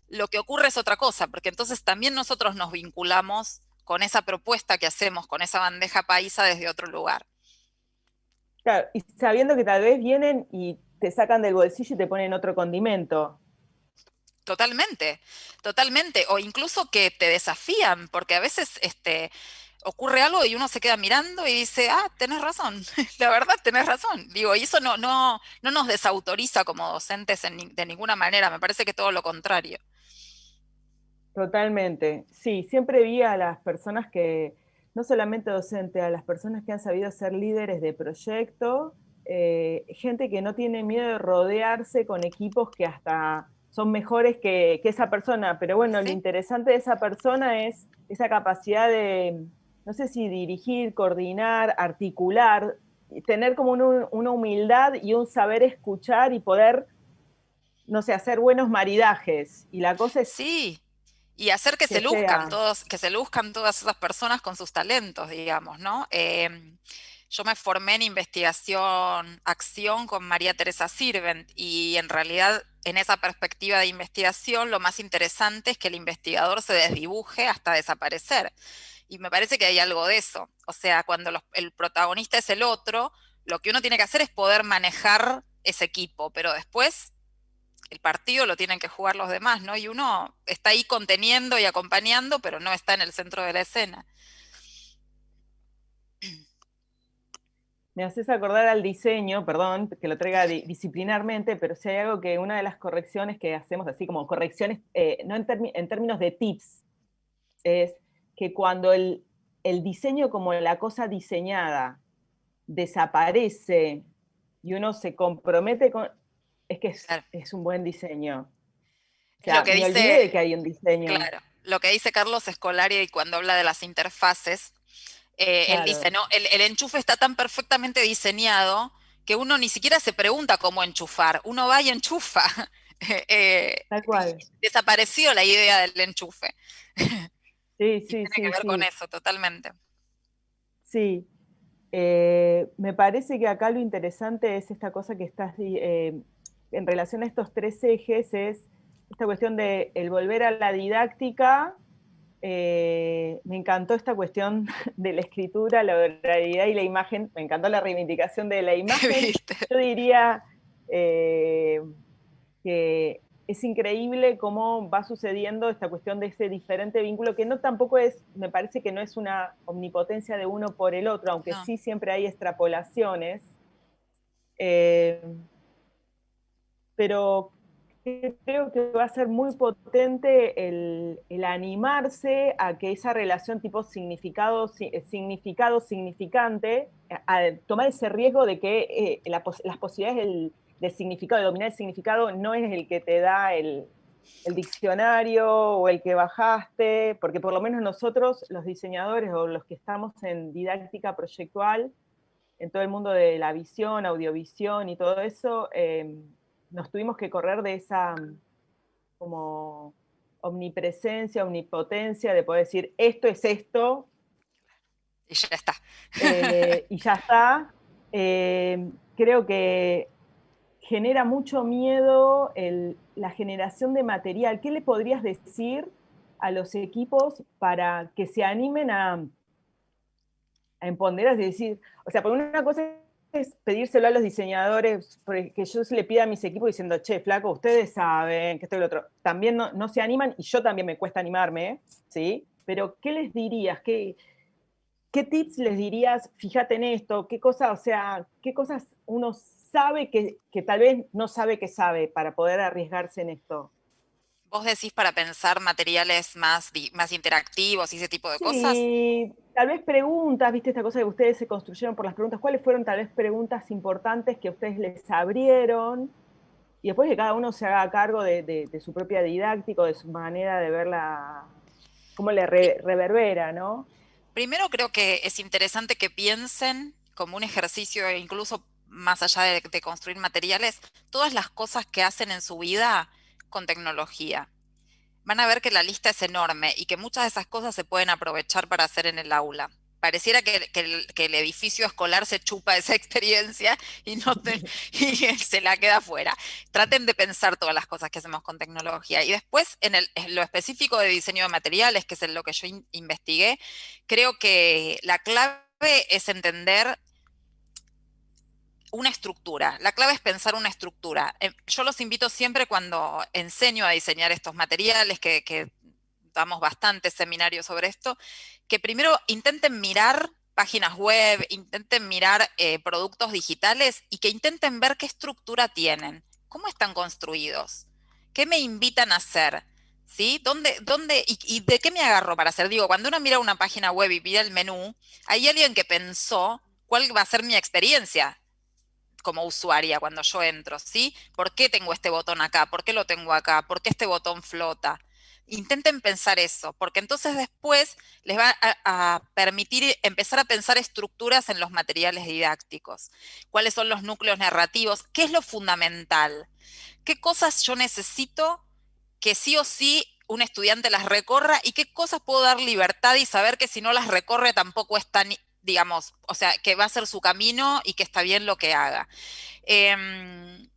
B: lo que ocurre es otra cosa, porque entonces también nosotros nos vinculamos con esa propuesta que hacemos, con esa bandeja paisa desde otro lugar.
A: claro, y sabiendo que tal vez vienen y te sacan del bolsillo y te ponen otro condimento.
B: Totalmente, totalmente. O incluso que te desafían, porque a veces ocurre algo y uno se queda mirando y dice, ah, tenés razón, la verdad tenés razón. Digo, y eso no nos desautoriza como docentes de ninguna manera, me parece que todo lo contrario.
A: Totalmente. Sí, siempre vi a las personas que, no solamente docentes, a las personas que han sabido ser líderes de proyecto, gente que no tiene miedo de rodearse con equipos que hasta son mejores que esa persona. Pero bueno, lo
B: ¿Sí?
A: interesante de esa persona es esa capacidad de, no sé si dirigir, coordinar, articular, tener como una humildad y un saber escuchar y poder, no sé, hacer buenos maridajes. Y la cosa es
B: Sí, y hacer que
A: que
B: se luzcan
A: sea.
B: todos, que se luzcan todas esas personas con sus talentos, digamos, ¿no? Yo me formé en investigación acción con María Teresa Sirvent y en realidad en esa perspectiva de investigación lo más interesante es que el investigador se desdibuje hasta desaparecer. Y me parece que hay algo de eso. O sea, cuando el protagonista es el otro, lo que uno tiene que hacer es poder manejar ese equipo, pero después el partido lo tienen que jugar los demás, ¿no? Y uno está ahí conteniendo y acompañando, pero no está en el centro de la escena.
A: Me haces acordar al diseño, perdón, que lo traiga disciplinarmente, pero si hay algo que una de las correcciones que hacemos, así como correcciones, no en términos de tips, es que cuando el diseño como la cosa diseñada desaparece y uno se compromete con, es que
B: Claro.
A: es un buen diseño. O
B: Es lo
A: sea,
B: que
A: me olvidé de
B: dice,
A: que hay un diseño.
B: claro, lo que dice Carlos Escolari y cuando habla de las interfaces, él dice,
A: Claro,
B: no, el enchufe está tan perfectamente diseñado que uno ni siquiera se pregunta cómo enchufar, uno va y enchufa.
A: tal
B: Y
A: cual.
B: desapareció la idea del enchufe.
A: Sí,
B: Y
A: sí,
B: tiene que
A: sí,
B: ver con
A: sí.
B: eso, totalmente.
A: Sí, me parece que acá lo interesante es esta cosa que estás, en relación a estos tres ejes, es esta cuestión de el volver a la didáctica, Me encantó esta cuestión de la escritura, la oralidad y la imagen. Me encantó la reivindicación de la imagen.
B: ¿Viste?
A: Yo diría que es increíble cómo va sucediendo esta cuestión de ese diferente vínculo, que no tampoco es, me parece que no es una omnipotencia de uno por el otro, aunque
B: No.
A: sí siempre hay extrapolaciones. Eh, pero creo que va a ser muy potente el animarse a que esa relación tipo significado, significado, significante, a tomar ese riesgo de que las posibilidades del significado, de dominar el significado, no es el que te da el diccionario o el que bajaste, porque por lo menos nosotros, los diseñadores o los que estamos en didáctica proyectual, en todo el mundo de la visión, audiovisión y todo eso, nos tuvimos que correr de esa como omnipresencia, omnipotencia, de poder decir, esto es esto,
B: Y ya está.
A: y ya está. Creo que genera mucho miedo la generación de material. ¿Qué le podrías decir a los equipos para que se animen a empoderar, es decir, o sea, por una cosa es pedírselo a los diseñadores, que yo se le pida a mis equipos diciendo, che, flaco, ustedes saben que esto y lo otro. También no se animan, y yo también me cuesta animarme, ¿sí? Pero, ¿qué les dirías? ¿Qué tips les dirías? Fíjate en esto, qué cosas, o sea, qué cosas uno sabe que tal vez no sabe que sabe para poder arriesgarse en esto.
B: ¿Vos decís para pensar materiales más interactivos y ese tipo de cosas?
A: Sí, tal vez preguntas, viste esta cosa que ustedes se construyeron por las preguntas, ¿cuáles fueron tal vez preguntas importantes que ustedes les abrieron? Y después que cada uno se haga cargo de su propia didáctica, de su manera de verla, cómo le reverbera, ¿no?
B: Primero creo que es interesante que piensen como un ejercicio, incluso más allá de construir materiales, todas las cosas que hacen en su vida con tecnología. Van a ver que la lista es enorme y que muchas de esas cosas se pueden aprovechar para hacer en el aula. Pareciera que el edificio escolar se chupa esa experiencia y, y se la queda fuera. Traten de pensar todas las cosas que hacemos con tecnología. Y después, en lo específico de diseño de materiales, que es en lo que yo investigué, creo que la clave es entender una estructura. La clave es pensar una estructura. Yo los invito siempre cuando enseño a diseñar estos materiales, que damos bastantes seminarios sobre esto, que primero intenten mirar páginas web, intenten mirar productos digitales y que intenten ver qué estructura tienen, cómo están construidos, qué me invitan a hacer. ¿Sí? ¿Y de qué me agarro para hacer? Digo, cuando uno mira una página web y mira el menú, hay alguien que pensó cuál va a ser mi experiencia como usuaria cuando yo entro, ¿sí? ¿Por qué tengo este botón acá? ¿Por qué lo tengo acá? ¿Por qué este botón flota? Intenten pensar eso, porque entonces después les va a permitir empezar a pensar estructuras en los materiales didácticos. ¿Cuáles son los núcleos narrativos? ¿Qué es lo fundamental? ¿Qué cosas yo necesito que sí o sí un estudiante las recorra y qué cosas puedo dar libertad y saber que si no las recorre tampoco es tan, digamos, o sea, que va a ser su camino y que está bien lo que haga?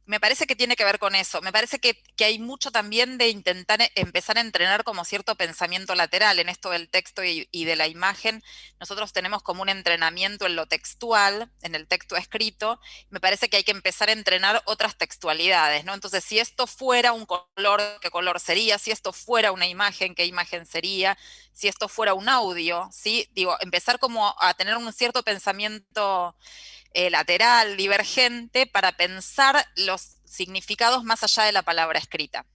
B: Me parece que tiene que ver con eso. Me parece que hay mucho también de intentar empezar a entrenar como cierto pensamiento lateral en esto del texto y de la imagen. Nosotros tenemos como un entrenamiento en lo textual, en el texto escrito. Me parece que hay que empezar a entrenar otras textualidades, ¿no? Entonces, si esto fuera un color, ¿qué color sería? Si esto fuera una imagen, ¿qué imagen sería? Si esto fuera un audio, ¿sí? Digo, empezar como a tener un cierto pensamiento lateral, divergente, para pensar los significados más allá de la palabra escrita.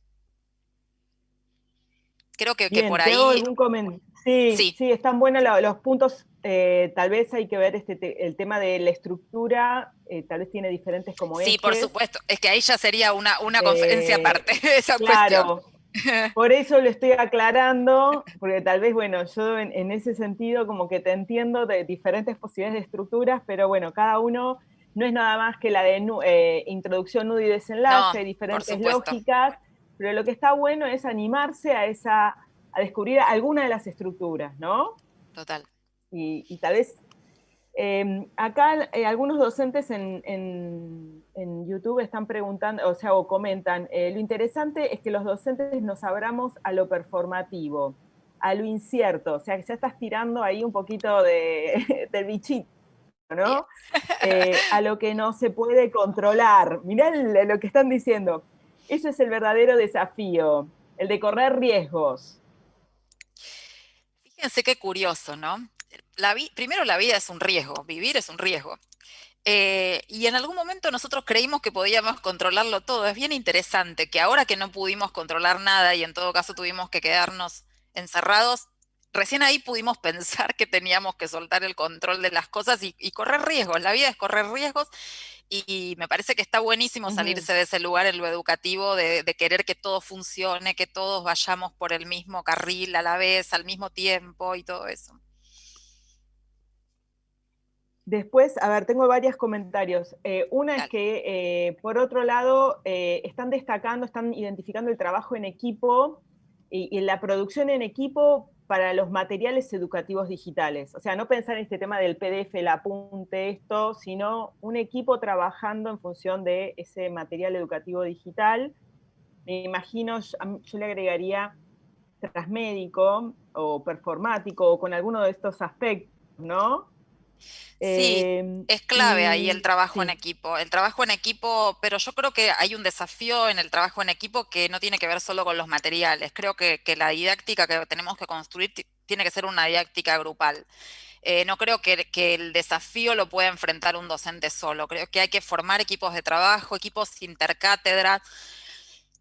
B: Creo que
A: Bien,
B: por
A: te hago
B: ahí,
A: algún comentario. Sí,
B: sí,
A: sí, están buenos los puntos. Tal vez hay que ver el tema de la estructura, tal vez tiene diferentes como
B: sí, por
A: ejes.
B: supuesto. Es que ahí ya sería una conferencia
A: Eh,
B: aparte, esa cuestión.
A: claro, por eso lo estoy aclarando, porque tal vez, bueno, yo en ese sentido como que te entiendo de diferentes posibilidades de estructuras, pero bueno, cada uno no es nada más que la de introducción, nudo y desenlace,
B: No,
A: hay
B: por
A: diferentes
B: supuesto,
A: lógicas, pero lo que está bueno es animarse a descubrir alguna de las estructuras, ¿no?
B: total.
A: Y tal vez acá algunos docentes en YouTube están preguntando, o sea, o comentan, lo interesante es que los docentes nos abramos a lo performativo. a lo incierto, o sea que ya estás tirando ahí un poquito del bichito,
B: Bien.
A: ¿no? A lo que no se puede controlar. Mirá lo que están diciendo. Eso es el verdadero desafío, el de correr riesgos.
B: Fíjense qué curioso, ¿no? Primero la vida es un riesgo, vivir es un riesgo. Y en algún momento nosotros creímos que podíamos controlarlo todo. Es bien interesante que ahora que no pudimos controlar nada y en todo caso tuvimos que quedarnos encerrados, recién ahí pudimos pensar que teníamos que soltar el control de las cosas y correr riesgos. La vida es correr riesgos y me parece que está buenísimo
A: Ujú.
B: salirse de ese lugar en lo educativo, de querer que todo funcione, que todos vayamos por el mismo carril a la vez, al mismo tiempo y todo eso.
A: Después, a ver, tengo varios comentarios. Una es
B: Dale.
A: que, por otro lado, están destacando, están identificando el trabajo en equipo y la producción en equipo para los materiales educativos digitales. O sea, no pensar en este tema del PDF, el apunte, esto, sino un equipo trabajando en función de ese material educativo digital. Me imagino, yo le agregaría transmédico o performático o con alguno de estos aspectos, ¿no?
B: Sí, es clave ahí el
A: Y
B: trabajo en
A: sí,
B: equipo. El trabajo en equipo, pero yo creo que hay un desafío en el trabajo en equipo que no tiene que ver solo con los materiales. Creo que la didáctica que tenemos que construir tiene que ser una didáctica grupal. No creo que el desafío lo pueda enfrentar un docente solo. Creo que hay que formar equipos de trabajo, equipos intercátedra.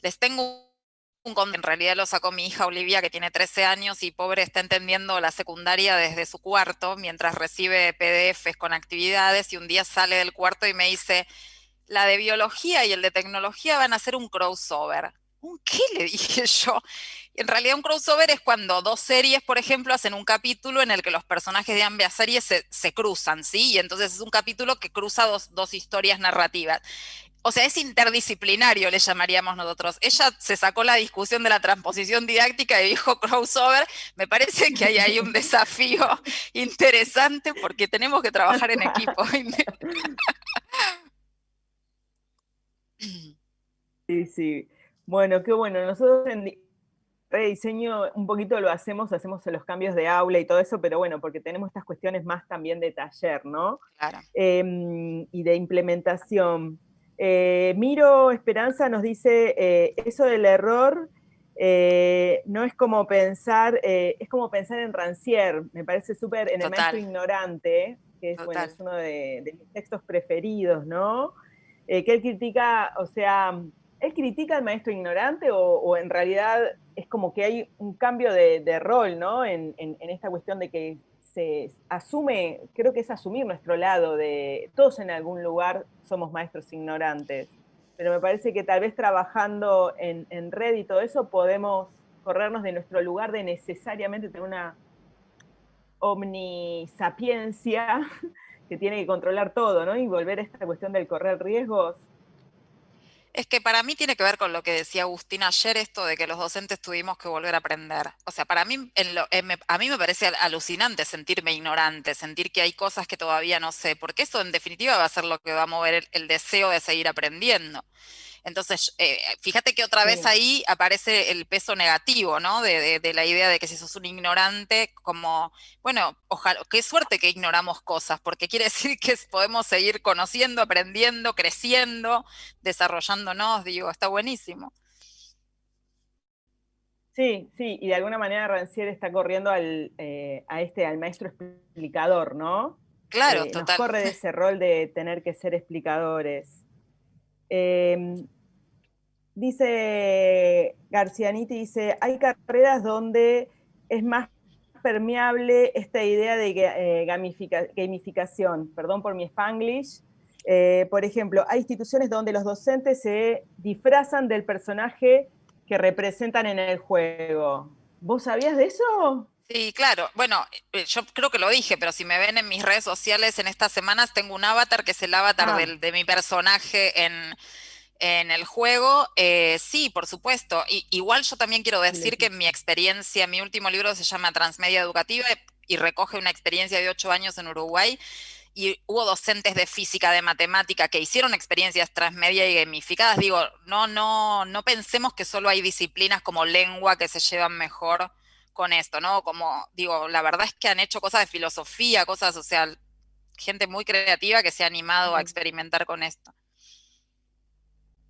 B: Les tengo en realidad lo sacó mi hija Olivia, que tiene 13 años y pobre está entendiendo la secundaria desde su cuarto, mientras recibe PDFs con actividades y un día sale del cuarto y me dice, la de biología y el de tecnología van a hacer un crossover. ¿Un qué? Le dije yo. En realidad un crossover es cuando dos series, por ejemplo, hacen un capítulo en el que los personajes de ambas series se cruzan, ¿sí? Y entonces es un capítulo que cruza dos historias narrativas. O sea, es interdisciplinario, le llamaríamos nosotros. Ella se sacó la discusión de la transposición didáctica y dijo crossover. Me parece que hay ahí un desafío interesante porque tenemos que trabajar en equipo.
A: sí, sí. Bueno, qué bueno. Nosotros en rediseño un poquito lo hacemos los cambios de aula y todo eso, pero bueno, porque tenemos estas cuestiones más también de taller, ¿no?
B: Claro,
A: Y de implementación. Miro Esperanza nos dice, eso del error no es como pensar, es como pensar en Rancière, me parece súper, en El maestro
B: total,
A: ignorante, que es, bueno,
B: total.
A: es uno de mis textos preferidos, ¿no? Que él critica, o sea, ¿él critica al maestro ignorante o en realidad es como que hay un cambio de rol, ¿no? En esta cuestión de que se asume, creo que es asumir nuestro lado de todos en algún lugar somos maestros ignorantes, pero me parece que tal vez trabajando en red y todo eso podemos corrernos de nuestro lugar de necesariamente tener una omnisapiencia que tiene que controlar todo, ¿no? Y volver a esta cuestión del correr riesgos.
B: Es que para mí tiene que ver con lo que decía Agustín ayer, esto de que los docentes tuvimos que volver a aprender. O sea, para mí, a mí me parece alucinante sentirme ignorante, sentir que hay cosas que todavía no sé, porque eso en definitiva va a ser lo que va a mover el deseo de seguir aprendiendo. Entonces, fíjate que otra vez
A: Sí.
B: ahí aparece el peso negativo, ¿no? De la idea de que si sos un ignorante, como, bueno, ojalá, qué suerte que ignoramos cosas, porque quiere decir que podemos seguir conociendo, aprendiendo, creciendo, desarrollándonos, digo, está buenísimo.
A: Sí, sí, y de alguna manera Rancière está corriendo al maestro explicador, ¿no?
B: Claro,
A: Nos
B: total.
A: corre de ese rol de tener que ser explicadores. Eh, Dice Garcianiti, dice, hay carreras donde es más permeable esta idea de gamificación, perdón por mi spanglish. Por ejemplo, hay instituciones donde los docentes se disfrazan del personaje que representan en el juego. ¿Vos sabías de eso?
B: Sí, claro. Bueno, yo creo que lo dije, pero si me ven en mis redes sociales en estas semanas, tengo un avatar que es el avatar
A: Ah,
B: de mi personaje en el juego. Sí, por supuesto. Igual yo también quiero
A: qué
B: decir que
A: loco.
B: en mi experiencia, mi último libro se llama Transmedia Educativa y recoge una experiencia de 8 años en Uruguay. Y hubo docentes de física, de matemática, que hicieron experiencias transmedia y gamificadas. Digo, no pensemos que solo hay disciplinas como lengua que se llevan mejor con esto, ¿no? Como digo, la verdad es que han hecho cosas de filosofía, cosas, o sea, gente muy creativa que se ha animado a experimentar con esto.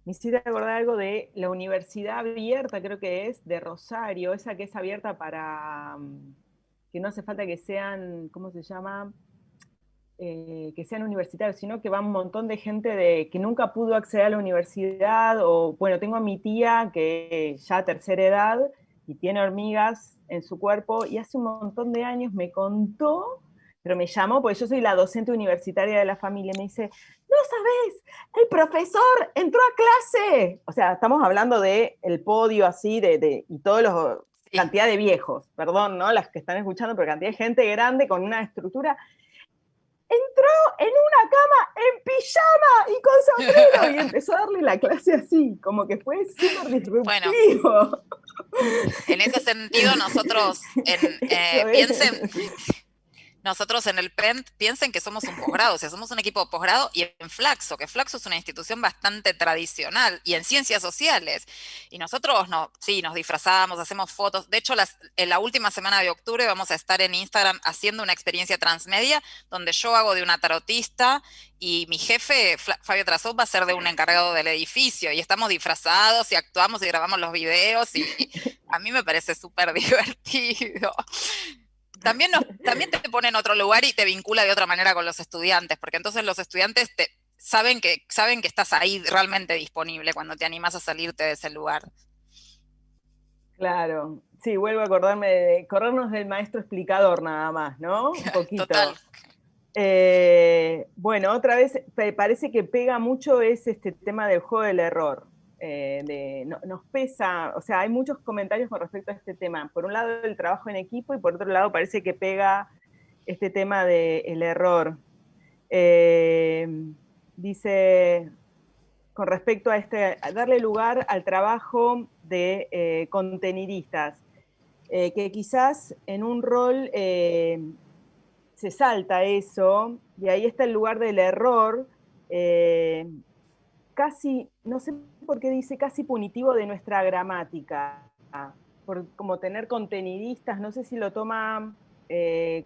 A: Me hiciste acordar algo de la universidad abierta, creo que es, de Rosario, esa que es abierta para, que no hace falta que sean, ¿cómo se llama? Que sean universitarios, sino que va un montón de gente que nunca pudo acceder a la universidad, o bueno, tengo a mi tía que ya tercera edad y tiene hormigas en su cuerpo, y hace un montón de años me contó, pero me llamó, porque yo soy la docente universitaria de la familia, y me dice, no sabes, el profesor entró a clase. O sea, estamos hablando de el podio así, y todos los,
B: Sí.
A: cantidad de viejos, perdón, ¿no? Las que están escuchando, pero cantidad de gente grande con una estructura, entró en una cama en pijama y con sombrero y empezó a darle la clase así, como que fue súper
B: Bueno,
A: disruptivo.
B: en ese sentido nosotros
A: Eso es.
B: piensen, nosotros en el PENT piensen que somos un posgrado, o sea, somos un equipo de posgrado y en Flaxo, que Flaxo es una institución bastante tradicional y en ciencias sociales. Y nosotros no, sí, nos disfrazamos, hacemos fotos. De hecho, en la última semana de octubre vamos a estar en Instagram haciendo una experiencia transmedia donde yo hago de una tarotista y mi jefe, Fabio Trasov, va a ser de un encargado del edificio y estamos disfrazados y actuamos y grabamos los videos y a mí me parece súper divertido. También te pone en otro lugar y te vincula de otra manera con los estudiantes, porque entonces los estudiantes saben que estás ahí realmente disponible cuando te animas a salirte de ese lugar.
A: Claro, sí, vuelvo a acordarme de corrernos del maestro explicador nada más, ¿no? Un
B: Total.
A: poquito. Bueno, otra vez parece que pega mucho es este tema del juego del error. Nos pesa, o sea, hay muchos comentarios con respecto a este tema. Por un lado el trabajo en equipo y por otro lado parece que pega este tema del error. Eh, Dice, con respecto a a darle lugar al trabajo de contenidistas, que quizás en un rol se salta eso, y ahí está el lugar del error, eh, casi, no sé por qué dice casi punitivo de nuestra gramática, por como tener contenidistas, no sé si lo toma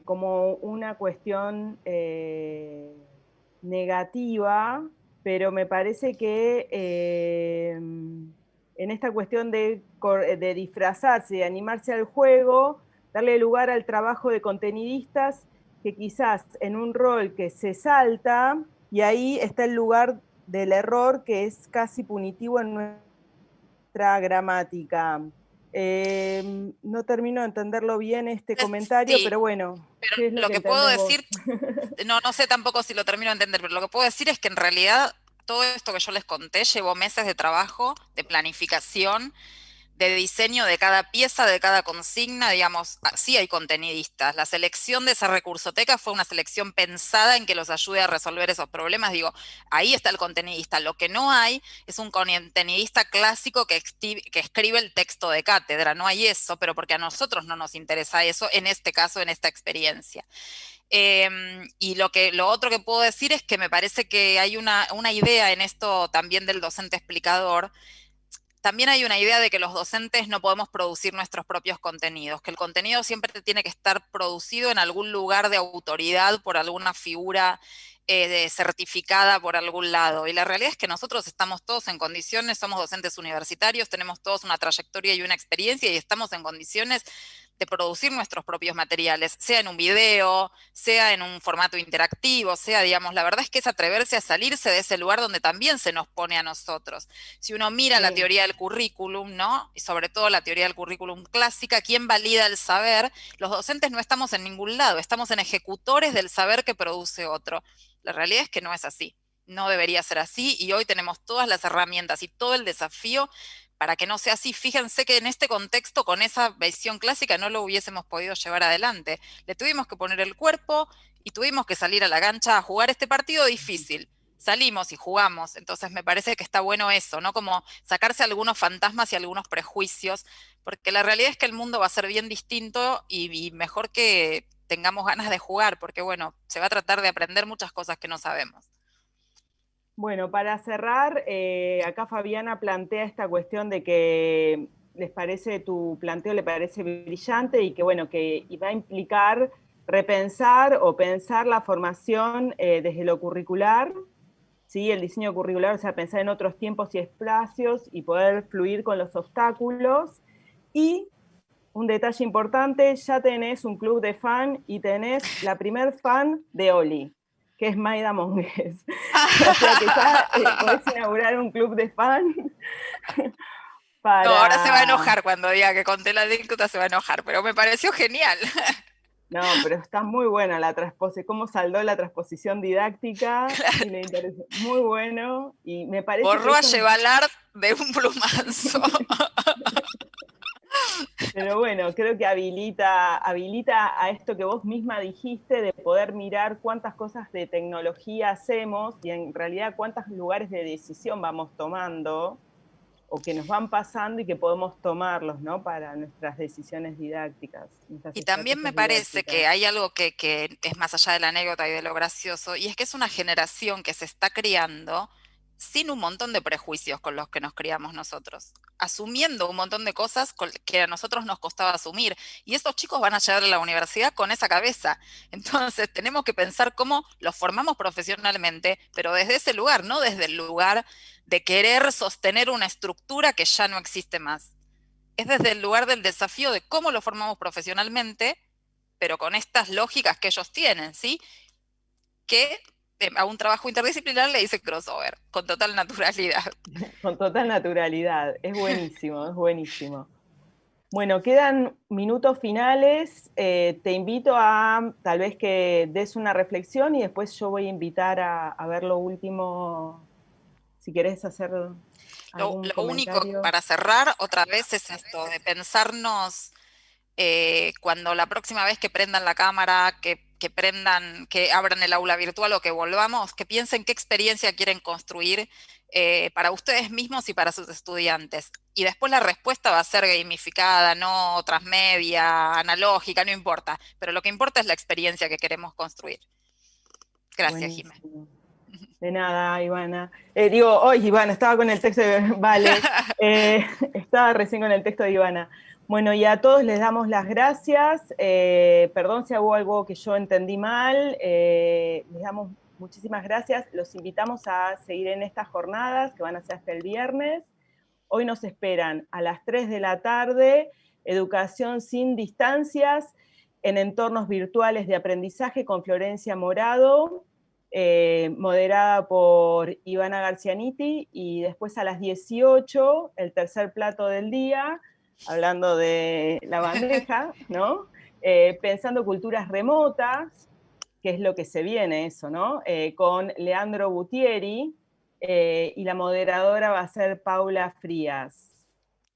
A: como una cuestión negativa, pero me parece que en esta cuestión de disfrazarse, de animarse al juego, darle lugar al trabajo de contenidistas que quizás en un rol que se salta, y ahí está el lugar del error que es casi punitivo en nuestra gramática. No termino de entenderlo bien este comentario,
B: Sí,
A: pero bueno,
B: pero
A: ¿qué es lo
B: lo
A: que
B: que puedo
A: entendés vos?
B: decir, no sé tampoco si lo termino de entender, pero lo que puedo decir es que en realidad todo esto que yo les conté llevó meses de trabajo, de planificación, de diseño de cada pieza, de cada consigna, digamos, sí hay contenidistas. La selección de esa recursoteca fue una selección pensada en que los ayude a resolver esos problemas. Digo, ahí está el contenidista. Lo que no hay es un contenidista clásico que escribe el texto de cátedra. No hay eso, pero porque a nosotros no nos interesa eso en este caso, en esta experiencia. Y lo otro que puedo decir es que me parece que hay una idea en esto también del docente explicador. También hay una idea de que los docentes no podemos producir nuestros propios contenidos, que el contenido siempre tiene que estar producido en algún lugar de autoridad por alguna figura certificada por algún lado. Y la realidad es que nosotros estamos todos en condiciones, somos docentes universitarios, tenemos todos una trayectoria y una experiencia y estamos en condiciones de producir nuestros propios materiales, sea en un video, sea en un formato interactivo, sea, digamos, la verdad es que es atreverse a salirse de ese lugar donde también se nos pone a nosotros. Si uno mira la
A: Sí.
B: teoría del currículum, ¿no? Y sobre todo la teoría del currículum clásica, ¿quién valida el saber? Los docentes no estamos en ningún lado, estamos en ejecutores del saber que produce otro. La realidad es que no es así. No debería ser así y hoy tenemos todas las herramientas y todo el desafío para que no sea así. Fíjense que en este contexto, con esa visión clásica, no lo hubiésemos podido llevar adelante. Le tuvimos que poner el cuerpo y tuvimos que salir a la cancha a jugar este partido difícil. Salimos y jugamos, entonces me parece que está bueno eso, ¿no? Como sacarse algunos fantasmas y algunos prejuicios, porque la realidad es que el mundo va a ser bien distinto y mejor que tengamos ganas de jugar, porque bueno, se va a tratar de aprender muchas cosas que no sabemos.
A: Bueno, para cerrar, acá Fabiana plantea esta cuestión de que les parece, tu planteo le parece brillante y que, bueno, que va a implicar repensar o pensar la formación desde lo curricular, ¿sí? El diseño curricular, o sea, pensar en otros tiempos y espacios y poder fluir con los obstáculos. Y un detalle importante, ya tenés un club de fan y tenés la primer fan de Oli, que es Maida Mongues. O sea que ya podés inaugurar un club de fan
B: No, ahora se va a
A: para...
B: enojar cuando diga que conté la anécdota, se va a enojar, pero me pareció genial.
A: No, pero está muy buena la transposición, cómo saldó la transposición didáctica, y
B: Claro.
A: le interesó, muy bueno, y me parece que
B: Borró a
A: eso nos...
B: Chevalar de un plumazo.
A: Pero bueno, creo que habilita a esto que vos misma dijiste, de poder mirar cuántas cosas de tecnología hacemos y en realidad cuántos lugares de decisión vamos tomando o que nos van pasando y que podemos tomarlos, ¿no? Para nuestras decisiones didácticas, nuestras
B: Y también me
A: estrategias
B: parece
A: didácticas.
B: que hay algo que es más allá de la anécdota y de lo gracioso, y es que es una generación que se está criando sin un montón de prejuicios con los que nos criamos nosotros, asumiendo un montón de cosas que a nosotros nos costaba asumir. Y estos chicos van a llegar a la universidad con esa cabeza. Entonces tenemos que pensar cómo los formamos profesionalmente, pero desde ese lugar, no desde el lugar de querer sostener una estructura que ya no existe más. Es desde el lugar del desafío de cómo lo formamos profesionalmente, pero con estas lógicas que ellos tienen, ¿sí? Que a un trabajo interdisciplinar le dice crossover, con total naturalidad.
A: Con total naturalidad, es buenísimo, es buenísimo. Bueno, quedan minutos finales. Te invito a tal vez que des una reflexión y después yo voy a invitar a ver lo último, si querés hacer algún
B: Lo único
A: comentario.
B: para cerrar otra vez es esto, de pensarnos cuando la próxima vez que prendan la cámara, que prendan, que abran el aula virtual o que volvamos, que piensen qué experiencia quieren construir para ustedes mismos y para sus estudiantes. Y después la respuesta va a ser gamificada, no transmedia, analógica, no importa. Pero lo que importa es la experiencia que queremos construir. Gracias, Jimé.
A: Buenísimo. De nada, Ivana. Ivana, estaba con el texto de Vale. Estaba recién con el texto de Ivana. Bueno, y a todos les damos las gracias. Perdón si hubo algo que yo entendí mal. Les damos muchísimas gracias. Los invitamos a seguir en estas jornadas que van a ser hasta el viernes. Hoy nos esperan a las 3 de la tarde, Educación sin distancias en entornos virtuales de aprendizaje con Florencia Morado, moderada por Ivana Garcianiti, y después a las 18, el tercer plato del día, hablando de la bandeja, ¿no? Pensando culturas remotas, que es lo que se viene eso, ¿no? Con Leandro Gutieri, y la moderadora va a ser Paula Frías.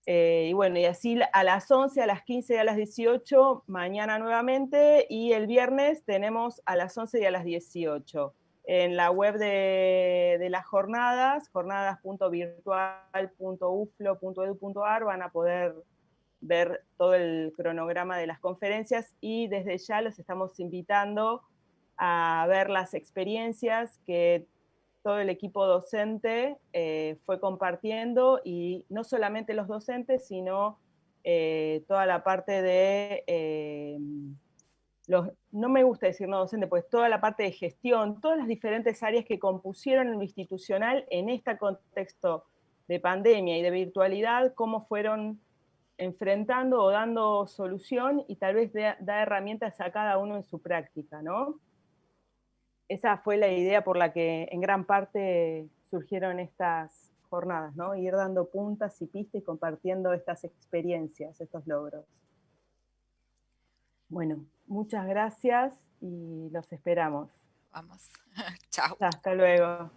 A: Y bueno, y así a las 11, a las 15 y a las 18, mañana nuevamente, y el viernes tenemos a las 11 y a las 18. En la web de las jornadas, jornadas.virtual.uflo.edu.ar, van a poder ver todo el cronograma de las conferencias y desde ya los estamos invitando a ver las experiencias que todo el equipo docente fue compartiendo, y no solamente los docentes, sino toda la parte de, no me gusta decir no docente, pues toda la parte de gestión, todas las diferentes áreas que compusieron en lo institucional en este contexto de pandemia y de virtualidad, cómo fueron enfrentando o dando solución y tal vez da herramientas a cada uno en su práctica, ¿no? Esa fue la idea por la que en gran parte surgieron estas jornadas, ¿no? Ir dando puntas y pistas y compartiendo estas experiencias, estos logros. Bueno, muchas gracias y los esperamos.
B: Vamos. Chao.
A: Hasta luego.